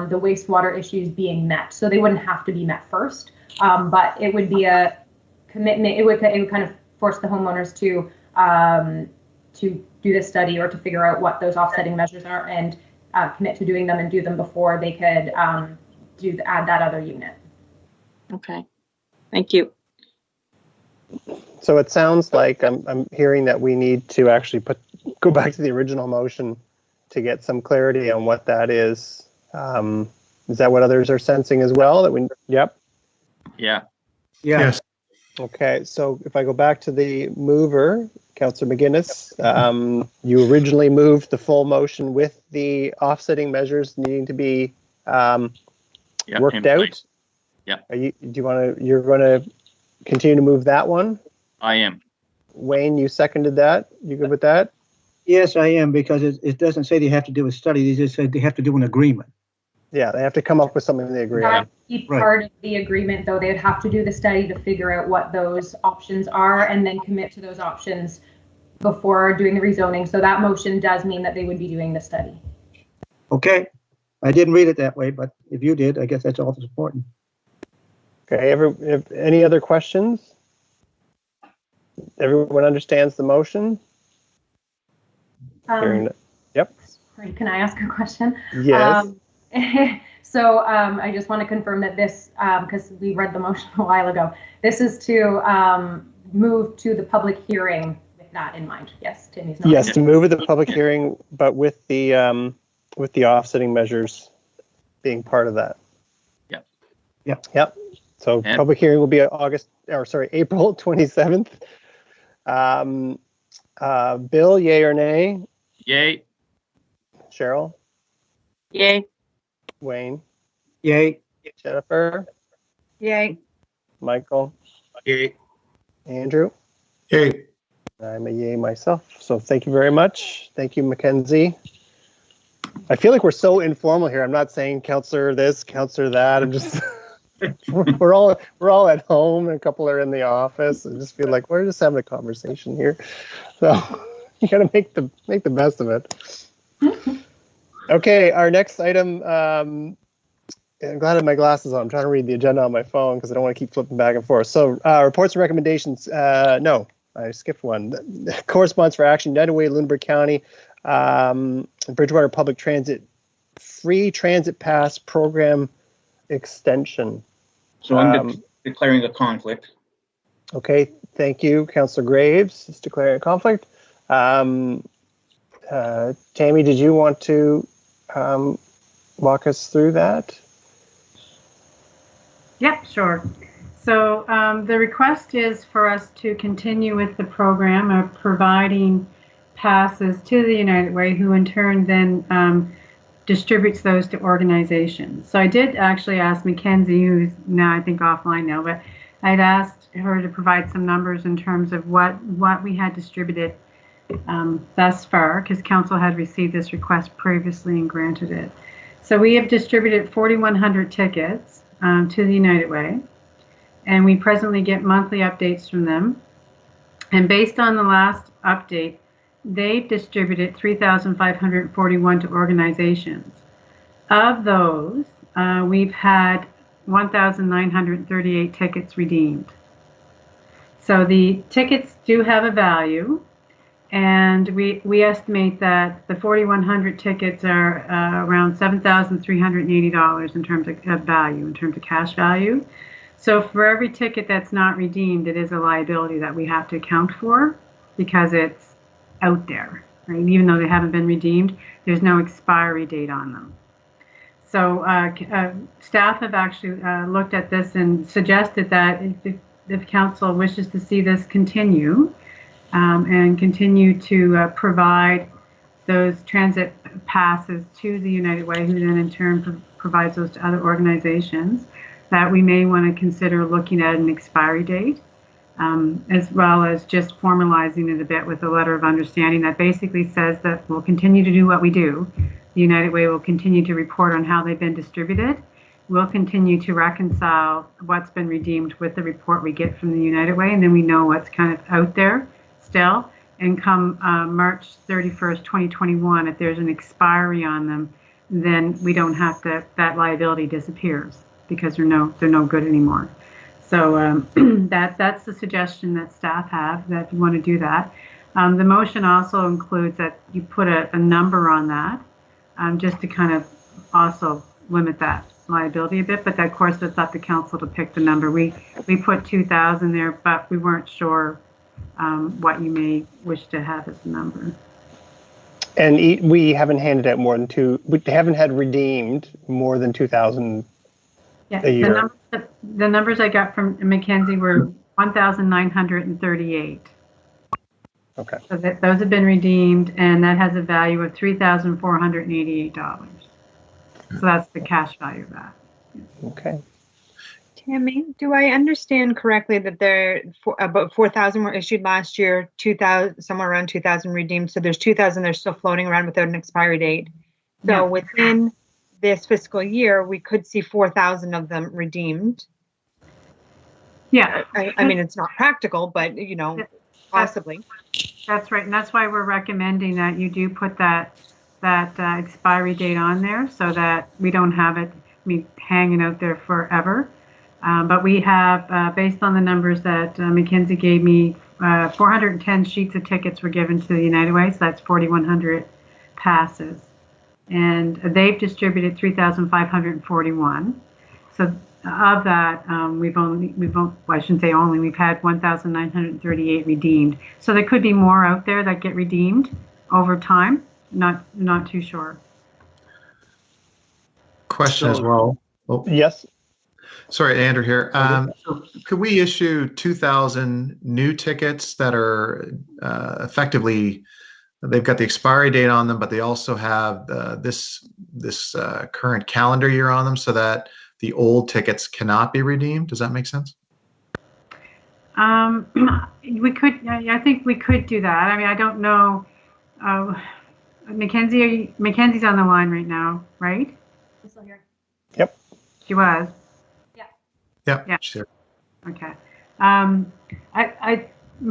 the wastewater issues being met. So they wouldn't have to be met first, but it would be a commitment. It would kind of force the homeowners to do this study or to figure out what those offsetting measures are and commit to doing them and do them before they could add that other unit. Okay, thank you. So it sounds like I'm hearing that we need to actually go back to the original motion to get some clarity on what that is. Is that what others are sensing as well? Yep. Yeah. Yes. Okay, so if I go back to the mover, Councillor McGuinness, you originally moved the full motion with the offsetting measures needing to be worked out. Yeah. You're going to continue to move that one? I am. Wayne, you seconded that. You good with that? Yes, I am, because it doesn't say they have to do a study. They just said they have to do an agreement. Yeah, they have to come up with something they agree on. Be part of the agreement, though. They would have to do the study to figure out what those options are and then commit to those options before doing the rezoning. So that motion does mean that they would be doing the study. Okay, I didn't read it that way, but if you did, I guess that's all that's important. Okay, any other questions? Everyone understands the motion? Yep. Sorry, can I ask a question? Yes. So I just want to confirm that this, because we read the motion a while ago, this is to move to the public hearing with that in mind. Yes, Timmy's not. Yes, to move to the public hearing, but with the offsetting measures being part of that. Yep. Yep. Yep. So public hearing will be April 27th. Bill, yay or nay? Yay. Cheryl? Yay. Wayne? Yay. Jennifer? Yay. Michael? Yay. Andrew? Yay. I'm a yay myself. So thank you very much. Thank you, Mackenzie. I feel like we're so informal here. I'm not saying counselor this, counselor that. I'm just we're all at home and a couple are in the office. I just feel like we're just having a conversation here. So you gotta make the best of it. Okay, our next item, I'm glad I have my glasses on. I'm trying to read the agenda on my phone because I don't want to keep flipping back and forth. So reports and recommendations. No, I skipped one. Correspondence for action, United Way, Lunenburg County, Bridgewater Public Transit, free transit pass program extension. So I'm declaring a conflict. Okay, thank you. Councillor Graves is declaring a conflict. Tammy, did you want to walk us through that? Yep, sure. So the request is for us to continue with the program of providing passes to the United Way, who in turn then distributes those to organizations. So I did actually ask Mackenzie, who's now I think offline now, but I'd asked her to provide some numbers in terms of what we had distributed thus far, because council had received this request previously and granted it. So we have distributed 4,100 tickets to the United Way, and we presently get monthly updates from them. And based on the last update, they've distributed 3,541 to organizations. Of those, we've had 1,938 tickets redeemed. So the tickets do have a value, and we estimate that the 4,100 tickets are around $7,380 in terms of value, in terms of cash value. So for every ticket that's not redeemed, it is a liability that we have to account for because it's out there, right? Even though they haven't been redeemed, there's no expiry date on them. So staff have actually looked at this and suggested that if council wishes to see this continue and continue to provide those transit passes to the United Way, who then in turn provides those to other organizations, that we may want to consider looking at an expiry date, as well as just formalizing it a bit with a letter of understanding that basically says that we'll continue to do what we do. The United Way will continue to report on how they've been distributed. We'll continue to reconcile what's been redeemed with the report we get from the United Way, and then we know what's kind of out there still. And come March 31st, 2021, if there's an expiry on them, then we don't have to, that liability disappears because they're no good anymore. So that's the suggestion that staff have, that you want to do that. The motion also includes that you put a number on that, just to kind of also limit that liability a bit. But of course, it's up to council to pick the number. We put 2,000 there, but we weren't sure what you may wish to have as the number. And we haven't handed out more than we haven't had redeemed more than 2,000 a year. The numbers I got from Mackenzie were 1,938. Okay. So those have been redeemed, and that has a value of $3,488. So that's the cash value of that. Okay. Tammy, do I understand correctly that about 4,000 were issued last year, 2,000, somewhere around 2,000 redeemed? So there's 2,000 that are still floating around without an expiry date. So Yeah. within this fiscal year, we could see 4,000 of them redeemed. Yeah. I mean, it's not practical, but possibly. That's right, and that's why we're recommending that you do put that expiry date on there, so that we don't have it hanging out there forever. But we have, based on the numbers that Mackenzie gave me, 410 sheets of tickets were given to the United Way, so that's 4,100 passes. And they've distributed 3,541. So of that, I shouldn't say only, we've had 1,938 redeemed. So there could be more out there that get redeemed over time. Not too sure. Question as well. Oh, Yes. sorry, Andrew here. So could we issue 2,000 new tickets that are effectively, they've got the expiry date on them, but they also have this current calendar year on them, so that the old tickets cannot be redeemed? Does that make sense? We could. I think we could do that. I mean, I don't know. Mackenzie's on the line right now, right? I'm still here. Yep. She was. Yeah. Sure. Okay. I'm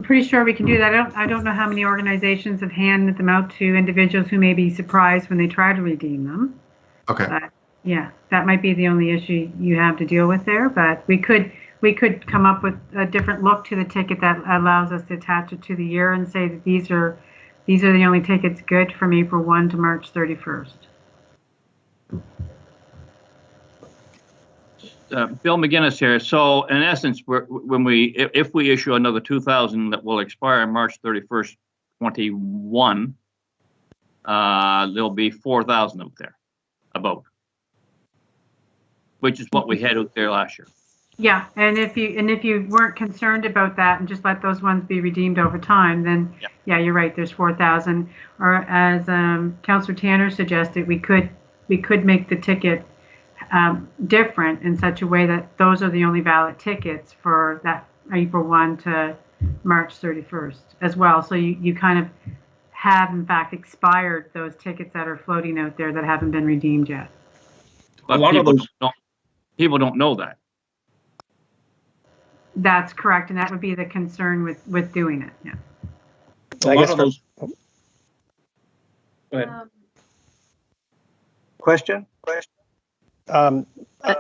pretty sure we can do that. I don't know how many organizations have handed them out to individuals who may be surprised when they try to redeem them. Okay. But yeah, that might be the only issue you have to deal with there. But we could come up with a different look to the ticket that allows us to attach it to the year and say that these are the only tickets good from April 1 to March 31st. Bill McGinnis here. So in essence, if we issue another 2,000 that will expire March 31st, 21, there'll be 4,000 out there, about, which is what we had out there last year. Yeah, and if you weren't concerned about that and just let those ones be redeemed over time, then yeah you're right. There's 4,000. Or as Councillor Tanner suggested, we could make the ticket different in such a way that those are the only valid tickets for that April 1 to March 31st as well. So you kind of have in fact expired those tickets that are floating out there that haven't been redeemed yet. But people don't know that. That's correct, and that would be the concern with doing it. Yeah. I guess Go ahead. Question?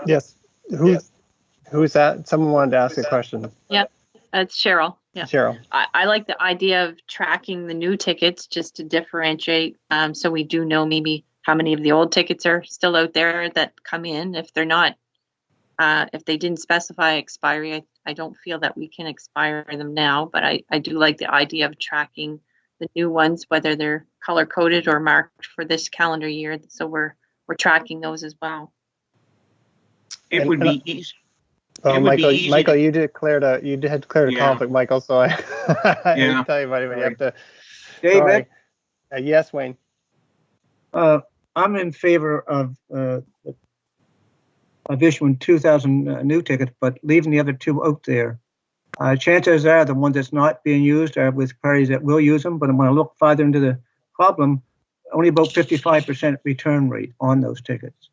Yes. Who's that? Someone wanted to ask a question. Yep, that's Cheryl. Yeah. Cheryl. I like the idea of tracking the new tickets just to differentiate, so we do know maybe how many of the old tickets are still out there that come in. If they're not, if they didn't specify expiry, I don't feel that we can expire them now, but I do like the idea of tracking the new ones, whether they're color coded or marked for this calendar year. So we're tracking those as well. It would be easy. Well, It would be easy Michael, to- you had declared a Yeah. conflict, Michael. So I Yeah. didn't tell you about it. But you have to. David, Yes, Wayne. I'm in favor of issuing 2,000 new tickets, but leaving the other two out there. Chances are the ones that's not being used are with parties that will use them, but when I look farther into the problem, only about 55% return rate on those tickets.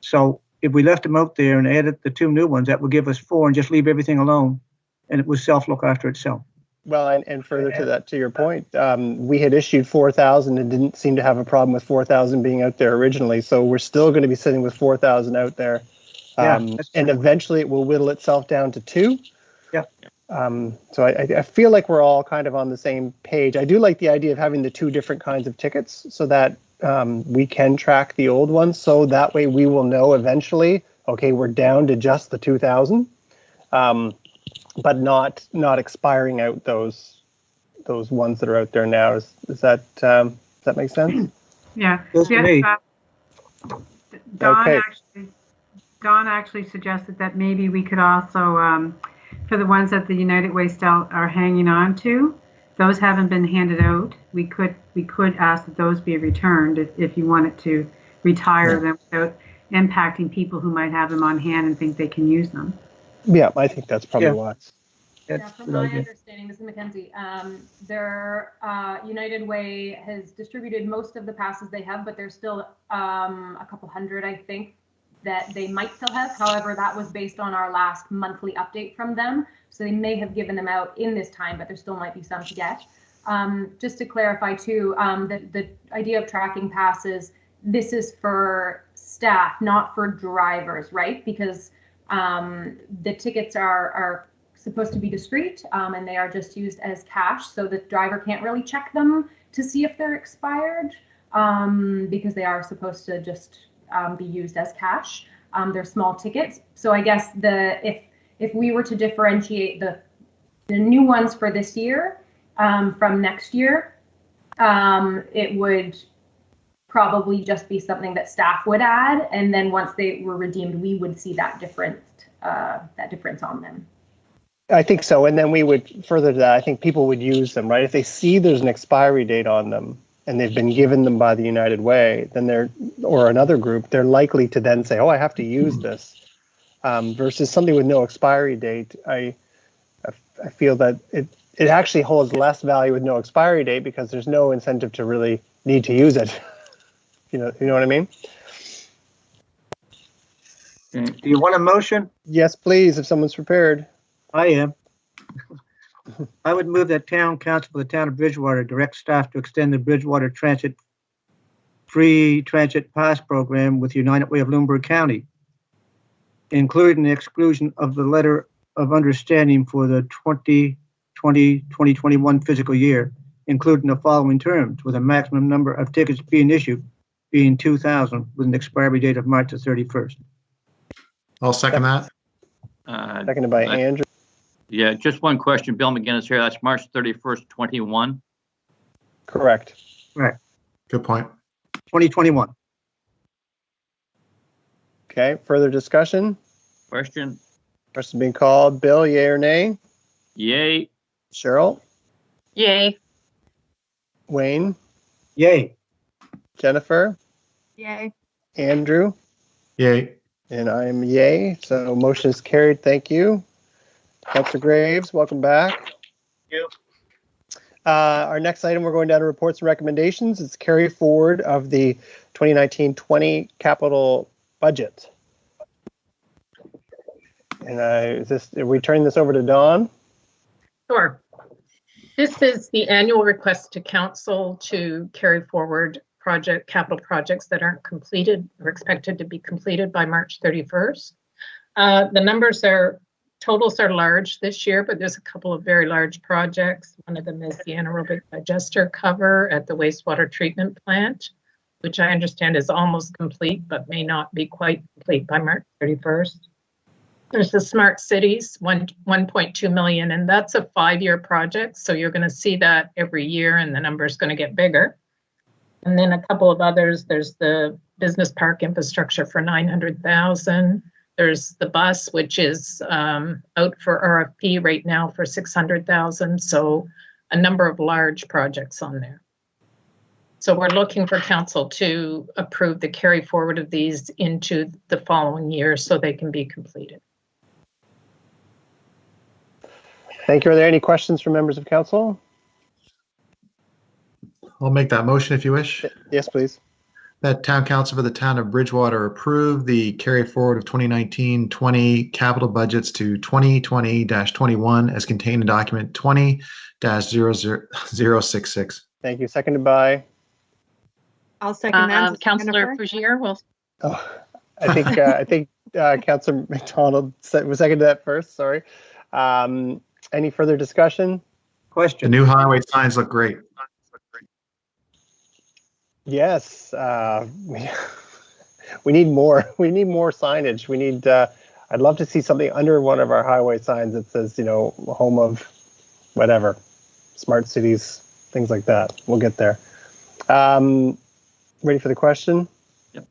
So if we left them out there and added the two new ones, that would give us 4 and just leave everything alone, and it would self-look after itself. Well, and further to that, to your point, we had issued 4,000 and didn't seem to have a problem with 4,000 being out there originally. So we're still going to be sitting with 4,000 out there. And eventually it will whittle itself down to 2. Yeah. So I feel like we're all kind of on the same page. I do like the idea of having the 2 different kinds of tickets so that we can track the old ones. So that way we will know eventually, okay, we're down to just the 2,000. But not expiring out those ones that are out there now. Does that make sense? Yeah. Yes, to me. Don Okay. actually suggested that maybe we could also, for the ones that the United Way still are hanging on to, those haven't been handed out. We could ask that those be returned if you wanted to retire them without impacting people who might have them on hand and think they can use them. Yeah, I think that's probably wise. Yeah, from my understanding, this is Mackenzie, their United Way has distributed most of the passes they have, but there's still a couple hundred, I think, that they might still have. However, that was based on our last monthly update from them. So they may have given them out in this time, but there still might be some to get. Just to clarify too, the idea of tracking passes, this is for staff, not for drivers, right? Because the tickets are supposed to be discreet, and they are just used as cash, so the driver can't really check them to see if they're expired, because they are supposed to just be used as cash. They're small tickets, so I guess if we were to differentiate the new ones for this year from next year, it would probably just be something that staff would add, and then once they were redeemed, we would see that difference on them. I think so. And then we would further to that, I think people would use them, right? If they see there's an expiry date on them and they've been given them by the United Way, then or another group, they're likely to then say, oh, I have to use this. Versus something with no expiry date, I feel that it actually holds less value with no expiry date because there's no incentive to really need to use it. You know what I mean? Do you want a motion? Yes, please, if someone's prepared. I am. I would move that Town Council for the Town of Bridgewater direct staff to extend the Bridgewater free transit pass program with United Way of Lunenburg County, including the exclusion of the letter of understanding for the 2020-2021 fiscal year, including the following terms, with a maximum number of tickets being issued being 2,000 with an expiry date of March the 31st. I'll second that. Seconded by Andrew. Yeah, just one question. Bill McGinnis here. That's March 31st, 21. Correct. Right. Good point. 2021. Okay, further discussion? Question? Question being called. Bill, yay or nay? Yay. Cheryl? Yay. Wayne? Yay. Jennifer? Yay. Andrew? Yay. And I'm yay. So motion is carried. Thank you. Councilor Graves, welcome back. Thank you. Our next item, we're going down to reports and recommendations. It's carry forward of the 2019-20 capital budget. And are we turning this over to Dawn? Sure. This is the annual request to council to carry forward capital projects that aren't completed or expected to be completed by March 31st. The numbers totals are large this year, but there's a couple of very large projects. One of them is the anaerobic digester cover at the wastewater treatment plant, which I understand is almost complete, but may not be quite complete by March 31st. There's the smart cities, 1.2 million, and that's a 5-year project. So you're going to see that every year, and the number is going to get bigger. And then a couple of others. There's the business park infrastructure for 900,000. There's the bus, which is out for RFP right now for 600,000. So a number of large projects on there. So we're looking for council to approve the carry forward of these into the following year so they can be completed. Thank you. Are there any questions from members of council? I'll make that motion if you wish. Yes, please. That town council for the town of Bridgewater approve the carry forward of 2019-20 capital budgets to 2020-21 as contained in document 20-00066. Thank you. Seconded by? I'll second that. Councillor Fugier will. Oh, I think Councillor McDonald was seconded that first. Sorry. Any further discussion? The Question. new highway signs look great. Yes, we need more. We need more signage. We need. I'd love to see something under one of our highway signs that says, home of whatever, smart cities, things like that. We'll get there. Ready for the question? Yep.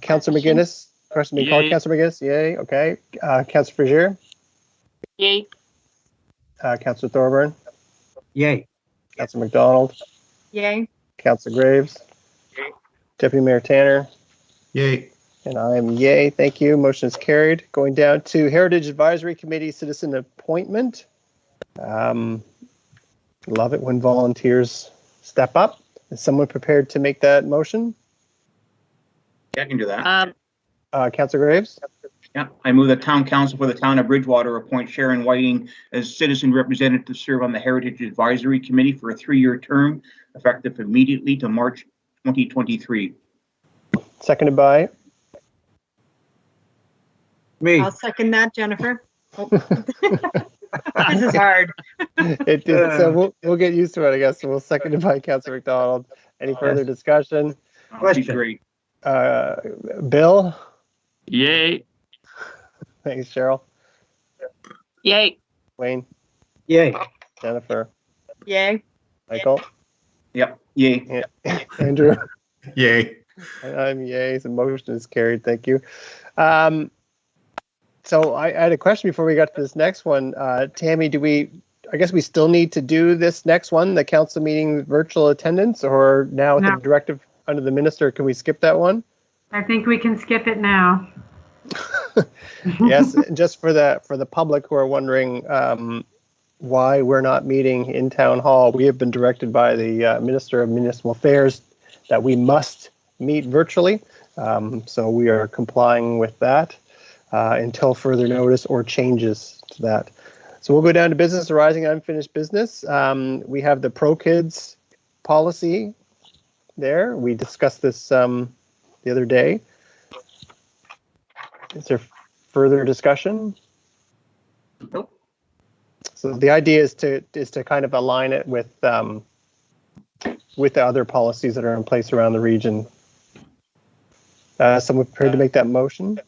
Councillor McGuinness. Question being called. Councillor McGuinness. Yay. Okay. Councillor Frazier. Yay. Councillor Thorburn. Yay. Councillor McDonald. Yay. Councillor Graves. Yay. Deputy Mayor Tanner. Yay. And I am yay. Thank you. Motion is carried. Going down to Heritage Advisory Committee citizen appointment. Love it when volunteers step up. Is someone prepared to make that motion? Yeah, I can do that. Councillor Graves. Yeah, I move that town council for the town of Bridgewater appoint Sharon Whiting as citizen representative to serve on the Heritage Advisory Committee for a 3-year term, effective immediately to March 2023. Seconded by? Me. I'll second that, Jennifer. Oh. This is hard. So we'll get used to it, I guess. So we'll second it by Councillor McDonald. Any further discussion? That'd be great. Bill? Yay. Thanks, Cheryl. Yay. Wayne? Yay. Jennifer? Yay. Michael? Yep. Yay. Andrew? Yay. And I'm yay. The motion is carried. Thank you. So I had a question before we got to this next one. Tammy, I guess we still need to do this next one, the council meeting virtual attendance, or now with the directive under the minister, can we skip that one? I think we can skip it now. Yes, just for the public who are wondering why we're not meeting in town hall, we have been directed by the Minister of Municipal Affairs that we must meet virtually. So we are complying with that until further notice or changes to that. So we'll go down to business arising unfinished business. We have the Pro Kids policy there. We discussed this the other day. Is there further discussion? Nope. So the idea is to kind of align it with the other policies that are in place around the region. Someone prepared to make that motion?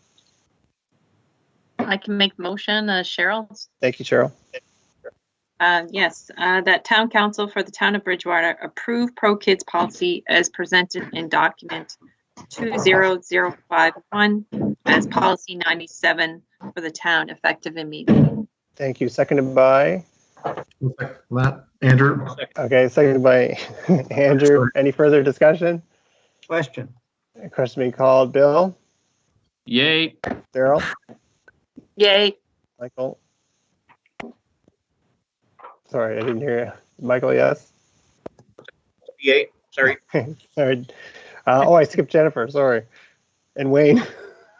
I can make motion, Cheryl. Thank you, Cheryl. Yes, that town council for the town of Bridgewater approve Pro Kids policy as presented in document 20051 as policy 97 for the town, effective immediately. Thank you. Seconded by? That, Andrew. Okay, seconded by Andrew. Any further discussion? Question. Question being called. Bill? Yay. Cheryl? Yay. Michael? Sorry, I didn't hear you. Michael, yes? Yay. Sorry. Sorry. I skipped Jennifer. Sorry. And Wayne.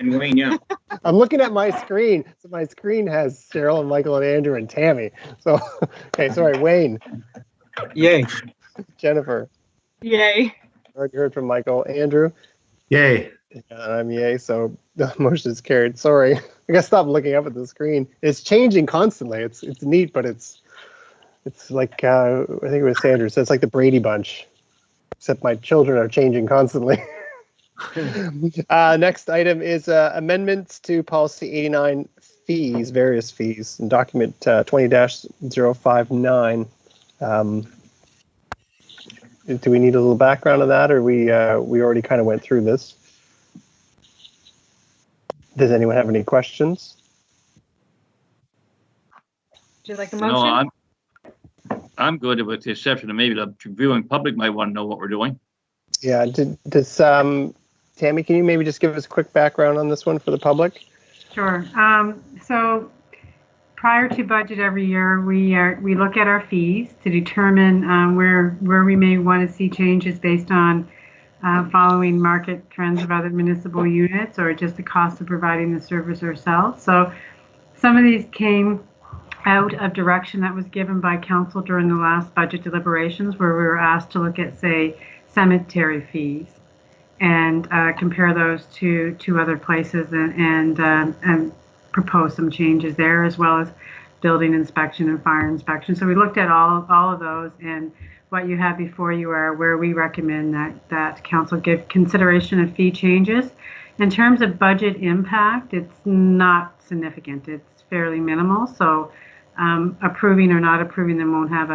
And Wayne, yeah. I'm looking at my screen. So my screen has Cheryl and Michael and Andrew and Tammy. So, okay, sorry. Wayne. Yay. Jennifer. Yay. Already heard from Michael. Andrew. Yay. And I'm yay. So the motion is carried. Sorry. I gotta stop looking up at the screen. It's changing constantly. It's neat, but it's like I think it was Sanders. So it's like the Brady Bunch, except my children are changing constantly. Next item is amendments to policy 89 fees, various fees, in document 20-059. Do we need a little background on that, or we already kind of went through this? Does anyone have any questions? Would you like a No, motion? I'm good with the exception of maybe the viewing public might want to know what we're doing. Yeah. Does Tammy, can you maybe just give us a quick background on this one for the public? Sure. So prior to budget every year, we look at our fees to determine where we may want to see changes based on following market trends of other municipal units or just the cost of providing the service ourselves. So some of these came out of direction that was given by council during the last budget deliberations, where we were asked to look at, say, cemetery fees and compare those to other places and propose some changes there, as well as building inspection and fire inspection. So we looked at all of those, and what you have before you are where we recommend that council give consideration of fee changes. In terms of budget impact, it's not significant. It's fairly minimal. So approving or not approving them won't have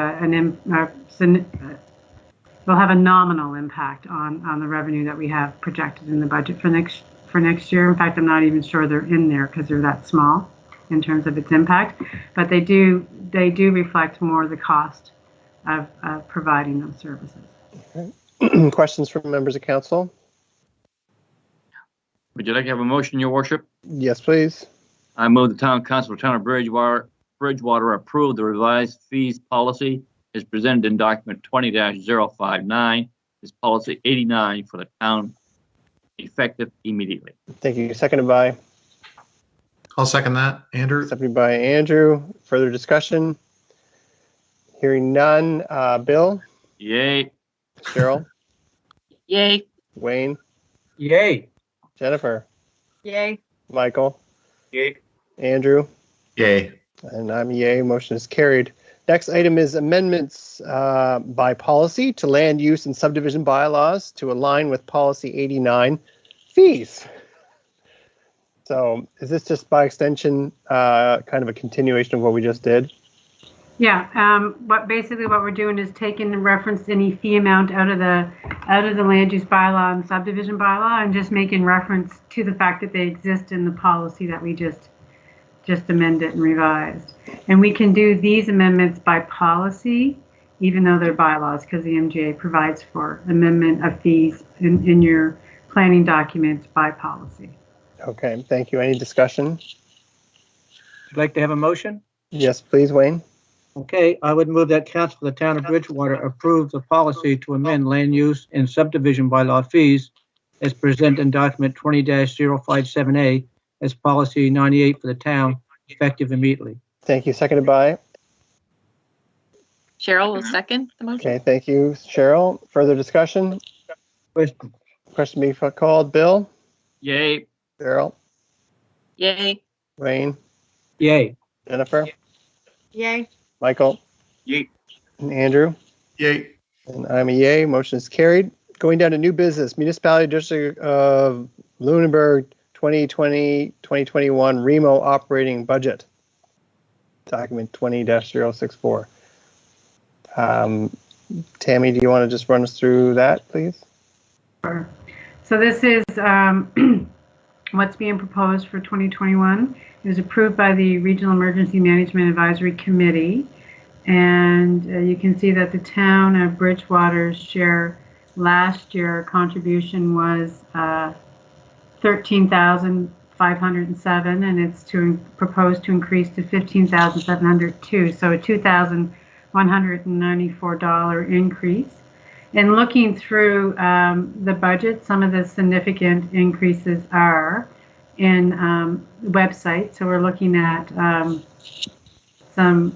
will have a nominal impact on the revenue that we have projected in the budget for next year. In fact, I'm not even sure they're in there because they're that small in terms of its impact, but they do reflect more the cost of providing those services. Okay. Questions from members of council? Would you like to have a motion, Your Worship? Yes, please. I move the Town Council of Town of Bridgewater approve the revised fees policy as presented in document 20-059. Is policy 89 for the town, effective immediately. Thank you. Seconded by? I'll second that. Andrew? Seconded by Andrew. Further discussion? Hearing none. Bill? Yay. Cheryl? Yay. Wayne? Yay. Jennifer? Yay. Michael? Yay. Andrew? Yay. And I'm yay. Motion is carried. Next item is amendments by policy to land use and subdivision bylaws to align with policy 89 fees. So is this just by extension kind of a continuation of what we just did? Yeah, what we're doing is taking the reference any fee amount out of the land use bylaw and subdivision bylaw and just making reference to the fact that they exist in the policy that we just amended and revised. And we can do these amendments by policy, even though they're bylaws, because the MGA provides for amendment of fees in your planning documents by policy. Okay, thank you. Any discussion? Would you like to have a motion? Yes, please, Wayne. Okay, I would move that council of the town of Bridgewater approve the policy to amend land use and subdivision bylaw fees as presented in document 20-057A as policy 98 for the town, effective immediately. Thank you. Seconded by? Cheryl will second the motion. Okay, thank you, Cheryl. Further discussion? Question. Question being called. Bill? Yay. Cheryl? Yay. Wayne? Yay. Jennifer? Yay. Michael? Yay. And Andrew? Yay. And I'm a yay. Motion is carried. Going down to new business. Municipality District of Lunenburg 2020-2021 REMO operating budget. Document 20-064. Tammy, do you want to just run us through that, please? Sure. So this is what's being proposed for 2021. It was approved by the Regional Emergency Management Advisory Committee. And you can see that the town of Bridgewater's share last year contribution was $13,507, and it's proposed to increase to $15,702, so a $2,194 increase. And looking through the budget, some of the significant increases are in the website. So we're looking at some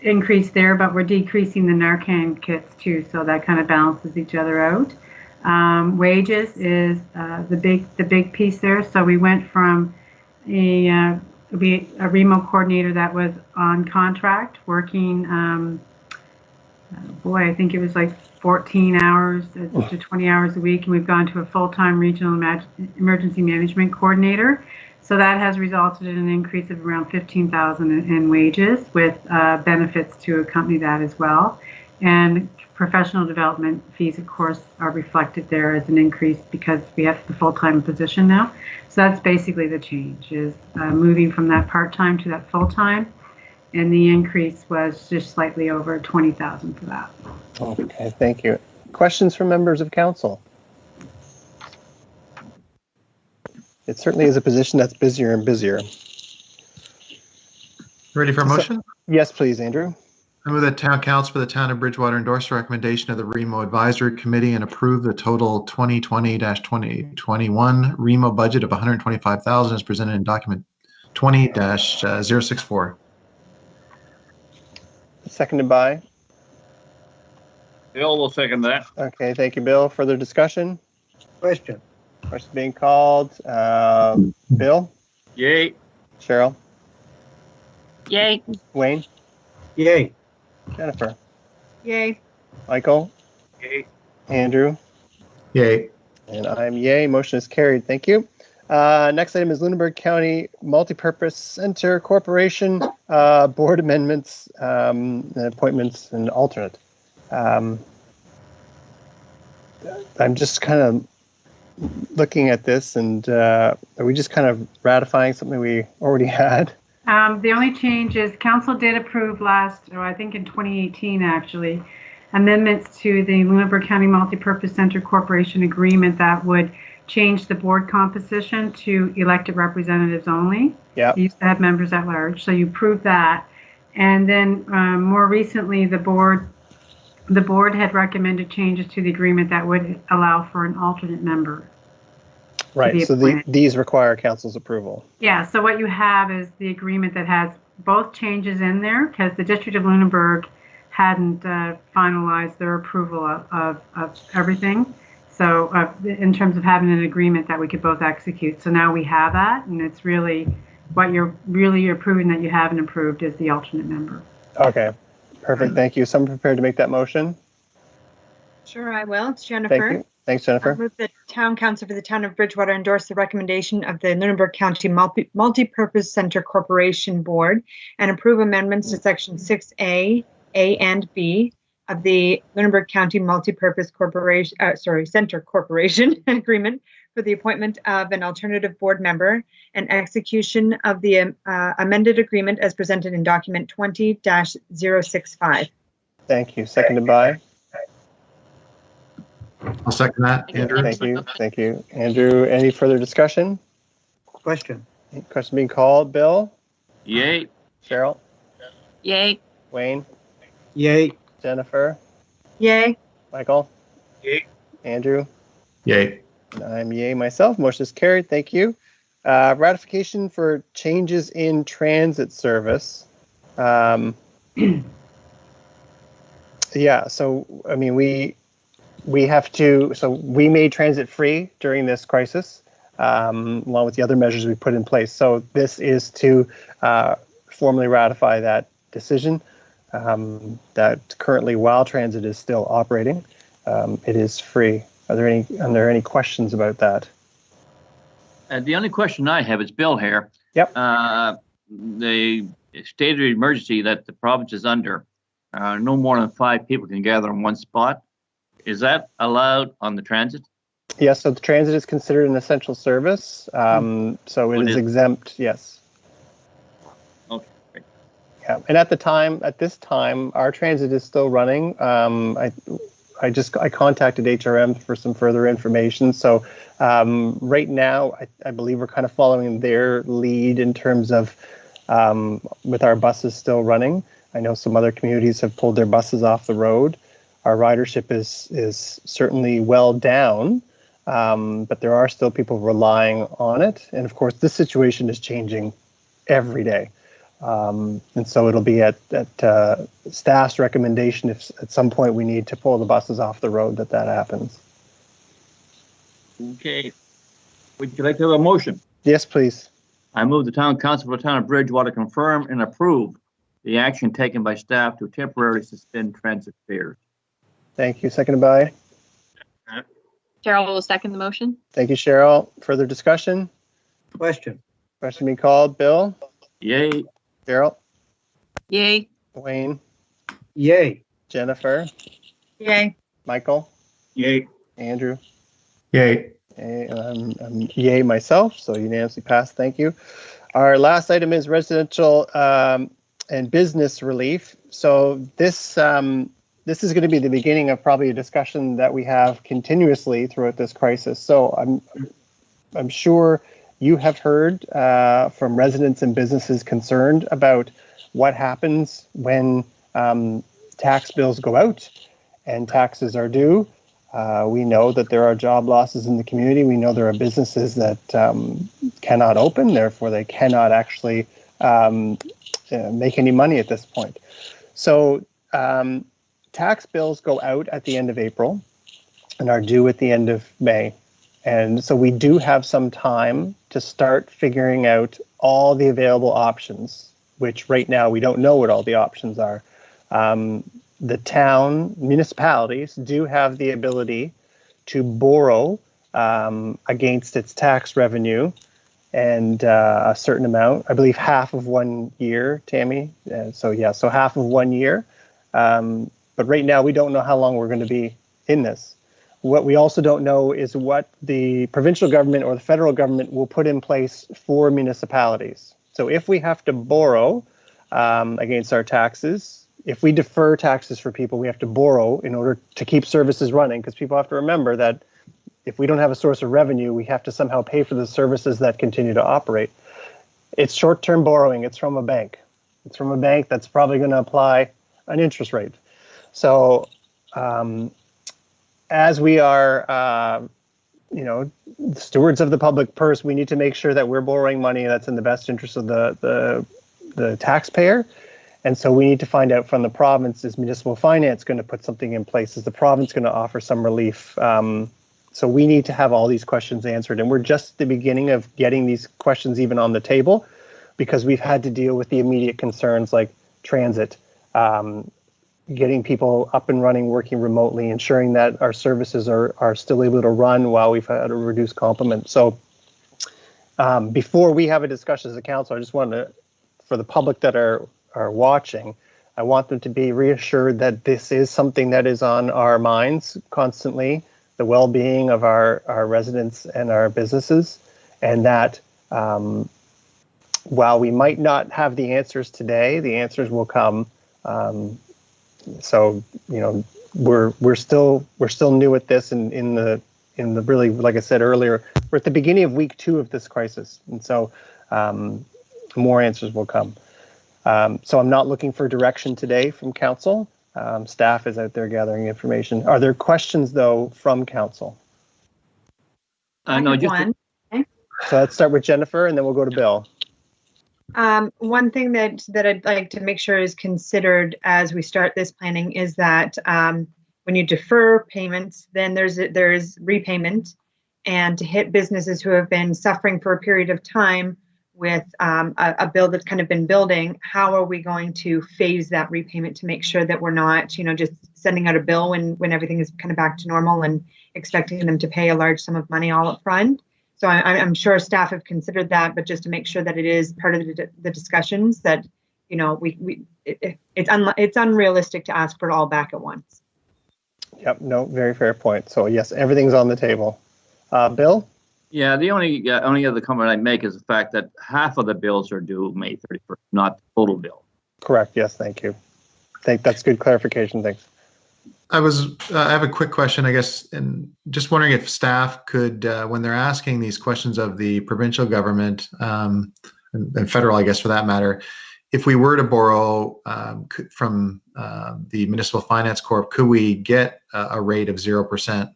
increase there, but we're decreasing the Narcan kits too, so that kind of balances each other out. Wages is the big piece there. So we went from a be a remote coordinator that was on contract working, I think it was like 14 hours to 20 hours a week, and we've gone to a full-time regional emergency management coordinator. So that has resulted in an increase of around $15,000 in wages, with benefits to accompany that as well. And professional development fees, of course, are reflected there as an increase because we have the full-time position now. So that's basically the change, is moving from that part-time to that full-time. And the increase was just slightly over $20,000 for that. Okay, thank you. Questions from members of council? It certainly is a position that's busier and busier. Ready for a motion? Yes, please, Andrew. I move that town council for the town of Bridgewater endorse the recommendation of the REMO Advisory Committee and approve the total 2020-2021 REMO budget of $125,000 as presented in document 20-064. Seconded by? Bill will second that. Okay, thank you, Bill. Further discussion? Question. Question being called. Bill? Yay. Cheryl? Yay. Wayne? Yay. Jennifer? Yay. Michael? Yay. Andrew? Yay. And I'm yay. Motion is carried. Thank you. Next item is Lunenburg County Multipurpose Center Corporation board amendments, and appointments, and alternate. I'm just kind of looking at this, and are we just kind of ratifying something we already had? The only change is council did approve I think in 2018 actually, amendments to the Lunenburg County Multipurpose Center Corporation agreement that would change the board composition to elected representatives only. Yeah. You used to have members at large, so you proved that. And then more recently, the board had recommended changes to the agreement that would allow for an alternate member. Right, so these require council's approval. Yeah, so what you have is the agreement that has both changes in there, because the District of Lunenburg hadn't finalized their approval of everything. So in terms of having an agreement that we could both execute. So now we have that, and it's really what you're approving that you haven't approved is the alternate member. Okay, perfect. Thank you. Someone prepared to make that motion? Sure, I will. It's Jennifer. Thank you. Thanks, Jennifer. I move the town council for the town of Bridgewater endorse the recommendation of the Lunenburg County Multipurpose Center Corporation Board and approve amendments to section 6A, A and B of the Lunenburg County Multipurpose Center Corporation Agreement for the appointment of an alternative board member and execution of the amended agreement as presented in document 20-065. Thank you. Seconded by? I'll second that, Andrew. Thank you. Thank you. Andrew, any further discussion? Question. Question being called. Bill? Yay. Cheryl? Yay. Wayne? Yay. Jennifer? Yay. Michael? Yay. Andrew? Yay. And I'm yay myself. Motion is carried. Thank you. Ratification for changes in transit service. Yeah, so I mean, we made transit free during this crisis, along with the other measures we put in place. So this is to formally ratify that decision, that currently while transit is still operating, it is free. Are there any questions about that? The only question I have is Bill here. Yep. The state of emergency that the province is under, no more than 5 people can gather in one spot. Is that allowed on the transit? Yes, so the transit is considered an essential service, so it is exempt, yes. Okay, great. Yeah, and at this time, our transit is still running. I contacted HRM for some further information. So right now, I believe we're kind of following their lead in terms of with our buses still running. I know some other communities have pulled their buses off the road. Our ridership is certainly well down, but there are still people relying on it. And of course, this situation is changing every day. And so it'll be at staff's recommendation if at some point we need to pull the buses off the road that happens. Okay. Would you like to have a motion? Yes, please. I move the town council for the town of Bridgewater confirm and approve the action taken by staff to temporarily suspend transit fares. Thank you. Seconded by? Cheryl will second the motion. Thank you, Cheryl. Further discussion? Question. Question being called. Bill? Yay. Cheryl? Yay. Wayne? Yay. Jennifer? Yay. Michael? Yay. Andrew? Yay. I'm yay myself, so unanimously passed. Thank you. Our last item is residential and business relief. So this is going to be the beginning of probably a discussion that we have continuously throughout this crisis. So I'm sure you have heard from residents and businesses concerned about what happens when tax bills go out and taxes are due. We know that there are job losses in the community. We know there are businesses that cannot open, therefore they cannot actually make any money at this point. So tax bills go out at the end of April and are due at the end of May. And so we do have some time to start figuring out all the available options, which right now we don't know what all the options are. The town municipalities do have the ability to borrow against its tax revenue and a certain amount, I believe half of 1 year, Tammy. So half of 1 year. But right now we don't know how long we're going to be in this. What we also don't know is what the provincial government or the federal government will put in place for municipalities. So if we have to borrow against our taxes, if we defer taxes for people, we have to borrow in order to keep services running, because people have to remember that if we don't have a source of revenue, we have to somehow pay for the services that continue to operate. It's short-term borrowing. It's from a bank. It's from a bank that's probably going to apply an interest rate. So as we are, stewards of the public purse, we need to make sure that we're borrowing money that's in the best interest of the taxpayer. And so we need to find out from the province, is municipal finance going to put something in place? Is the province going to offer some relief? So we need to have all these questions answered. And we're just at the beginning of getting these questions even on the table, because we've had to deal with the immediate concerns like transit, getting people up and running, working remotely, ensuring that our services are still able to run while we've had a reduced complement. So before we have a discussion as a council, I just wanted to, for the public that are watching, I want them to be reassured that this is something that is on our minds constantly, the well-being of our residents and our businesses, and that while we might not have the answers today, the answers will come. So we're still new at this, in the really, like I said earlier, we're at the beginning of week 2 of this crisis, and so more answers will come. So I'm not looking for direction today from council. Staff is out there gathering information. Are there questions though from council? No, just one. So let's start with Jennifer, and then we'll go to Bill. One thing that I'd like to make sure is considered as we start this planning is that when you defer payments, then there's repayment, and to hit businesses who have been suffering for a period of time with a bill that's kind of been building, how are we going to phase that repayment to make sure that we're not, just sending out a bill when everything is kind of back to normal and expecting them to pay a large sum of money all up front? So I'm sure staff have considered that, but just to make sure that it is part of the discussions that, it's unrealistic to ask for it all back at once. Yep, no, very fair point. So yes, everything's on the table. Bill? Yeah, the only other comment I make is the fact that half of the bills are due May 31st, not the total bill. Correct. Yes, thank you. I think that's good clarification. Thanks. I have a quick question, I guess, and just wondering if staff could, when they're asking these questions of the provincial government and federal, I guess, for that matter, if we were to borrow from the Municipal Finance Corp, could we get a rate of 0%?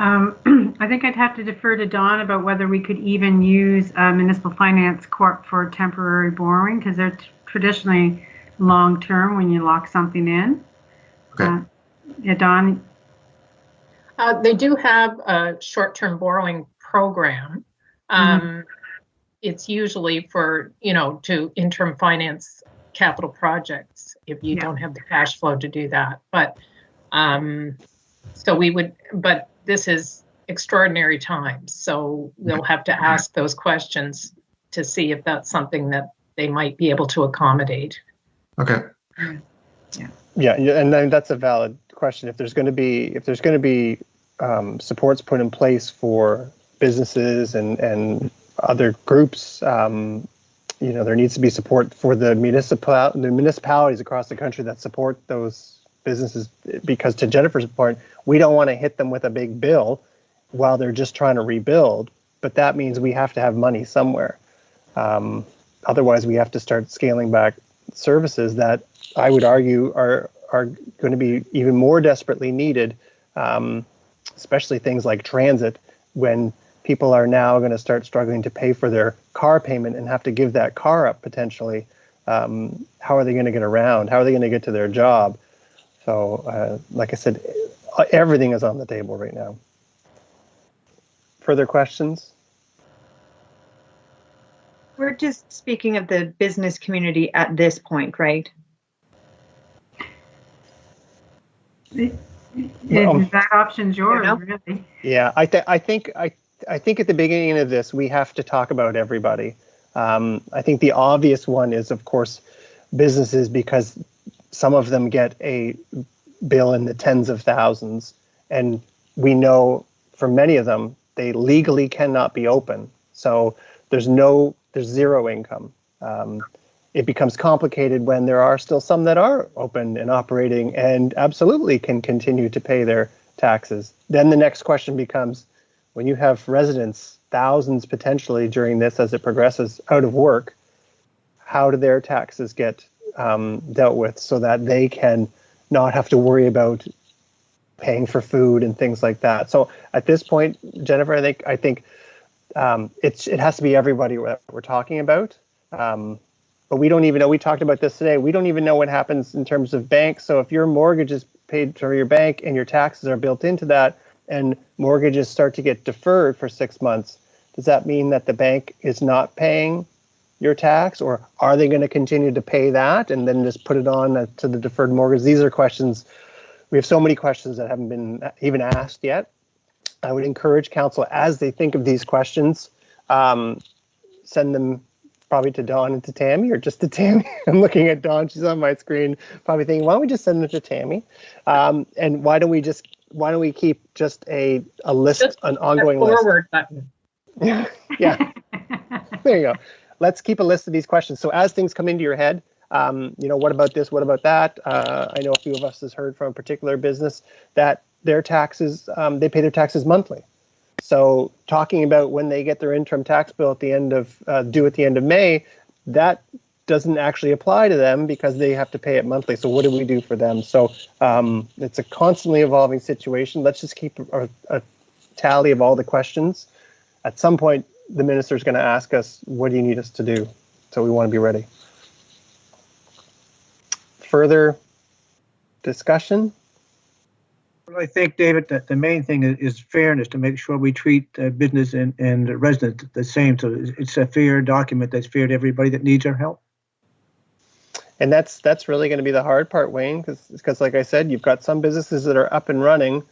I think I'd have to defer to Dawn about whether we could even use Municipal Finance Corp for temporary borrowing, because they're traditionally long-term when you lock something in. Okay. Yeah, Dawn? They do have a short-term borrowing program. it's usually for, to interim finance capital projects if you don't have the cash flow to do that. But but this is extraordinary times. So we'll have to ask those questions to see if that's something that they might be able to accommodate. Okay. Yeah, and then that's a valid question. If there's going to be supports put in place for businesses and other groups, there needs to be support for the municipalities across the country that support those businesses. Because to Jennifer's point, we don't want to hit them with a big bill while they're just trying to rebuild. But that means we have to have money somewhere. Otherwise, we have to start scaling back services that I would argue are going to be even more desperately needed, especially things like transit, when people are now going to start struggling to pay for their car payment and have to give that car up potentially. How are they going to get around? How are they going to get to their job? So, like I said, everything is on the table right now. Further questions? We're just speaking of the business community at this point, right? That option's yours, really. Yeah, I think at the beginning of this, we have to talk about everybody. I think the obvious one is, of course, businesses, because some of them get a bill in the tens of thousands, and we know for many of them, they legally cannot be open. So there's zero income. It becomes complicated when there are still some that are open and operating and absolutely can continue to pay their taxes. Then the next question becomes, when you have residents, thousands potentially during this as it progresses, out of work, how do their taxes get dealt with so that they can not have to worry about paying for food and things like that? So at this point, Jennifer, I think it has to be everybody that we're talking about. But we don't even know, we talked about this today, we don't even know what happens in terms of banks. So if your mortgage is paid for your bank and your taxes are built into that, and mortgages start to get deferred for 6 months, does that mean that the bank is not paying your tax, or are they going to continue to pay that and then just put it on to the deferred mortgage? These are questions, we have so many questions that haven't been even asked yet. I would encourage council, as they think of these questions, send them probably to Dawn and to Tammy, or just to Tammy. I'm looking at Dawn, she's on my screen, probably thinking, why don't we just send them to Tammy? And why don't we keep just a list, just an ongoing list? Forward button. Yeah, there you go. Let's keep a list of these questions. So as things come into your head, what about this? What about that? I know a few of us has heard from a particular business that their taxes, they pay their taxes monthly. So talking about when they get their interim tax bill at the end of due at the end of May, that doesn't actually apply to them because they have to pay it monthly. So what do we do for them? So it's a constantly evolving situation. Let's just keep a tally of all the questions. At some point, the minister is going to ask us, what do you need us to do? So we want to be ready. Further discussion? Well, I think, David, that the main thing is fairness, to make sure we treat business and residents the same. So it's a fair document that's fair to everybody that needs our help. And that's really going to be the hard part, Wayne, because like I said, you've got some businesses that are up and running.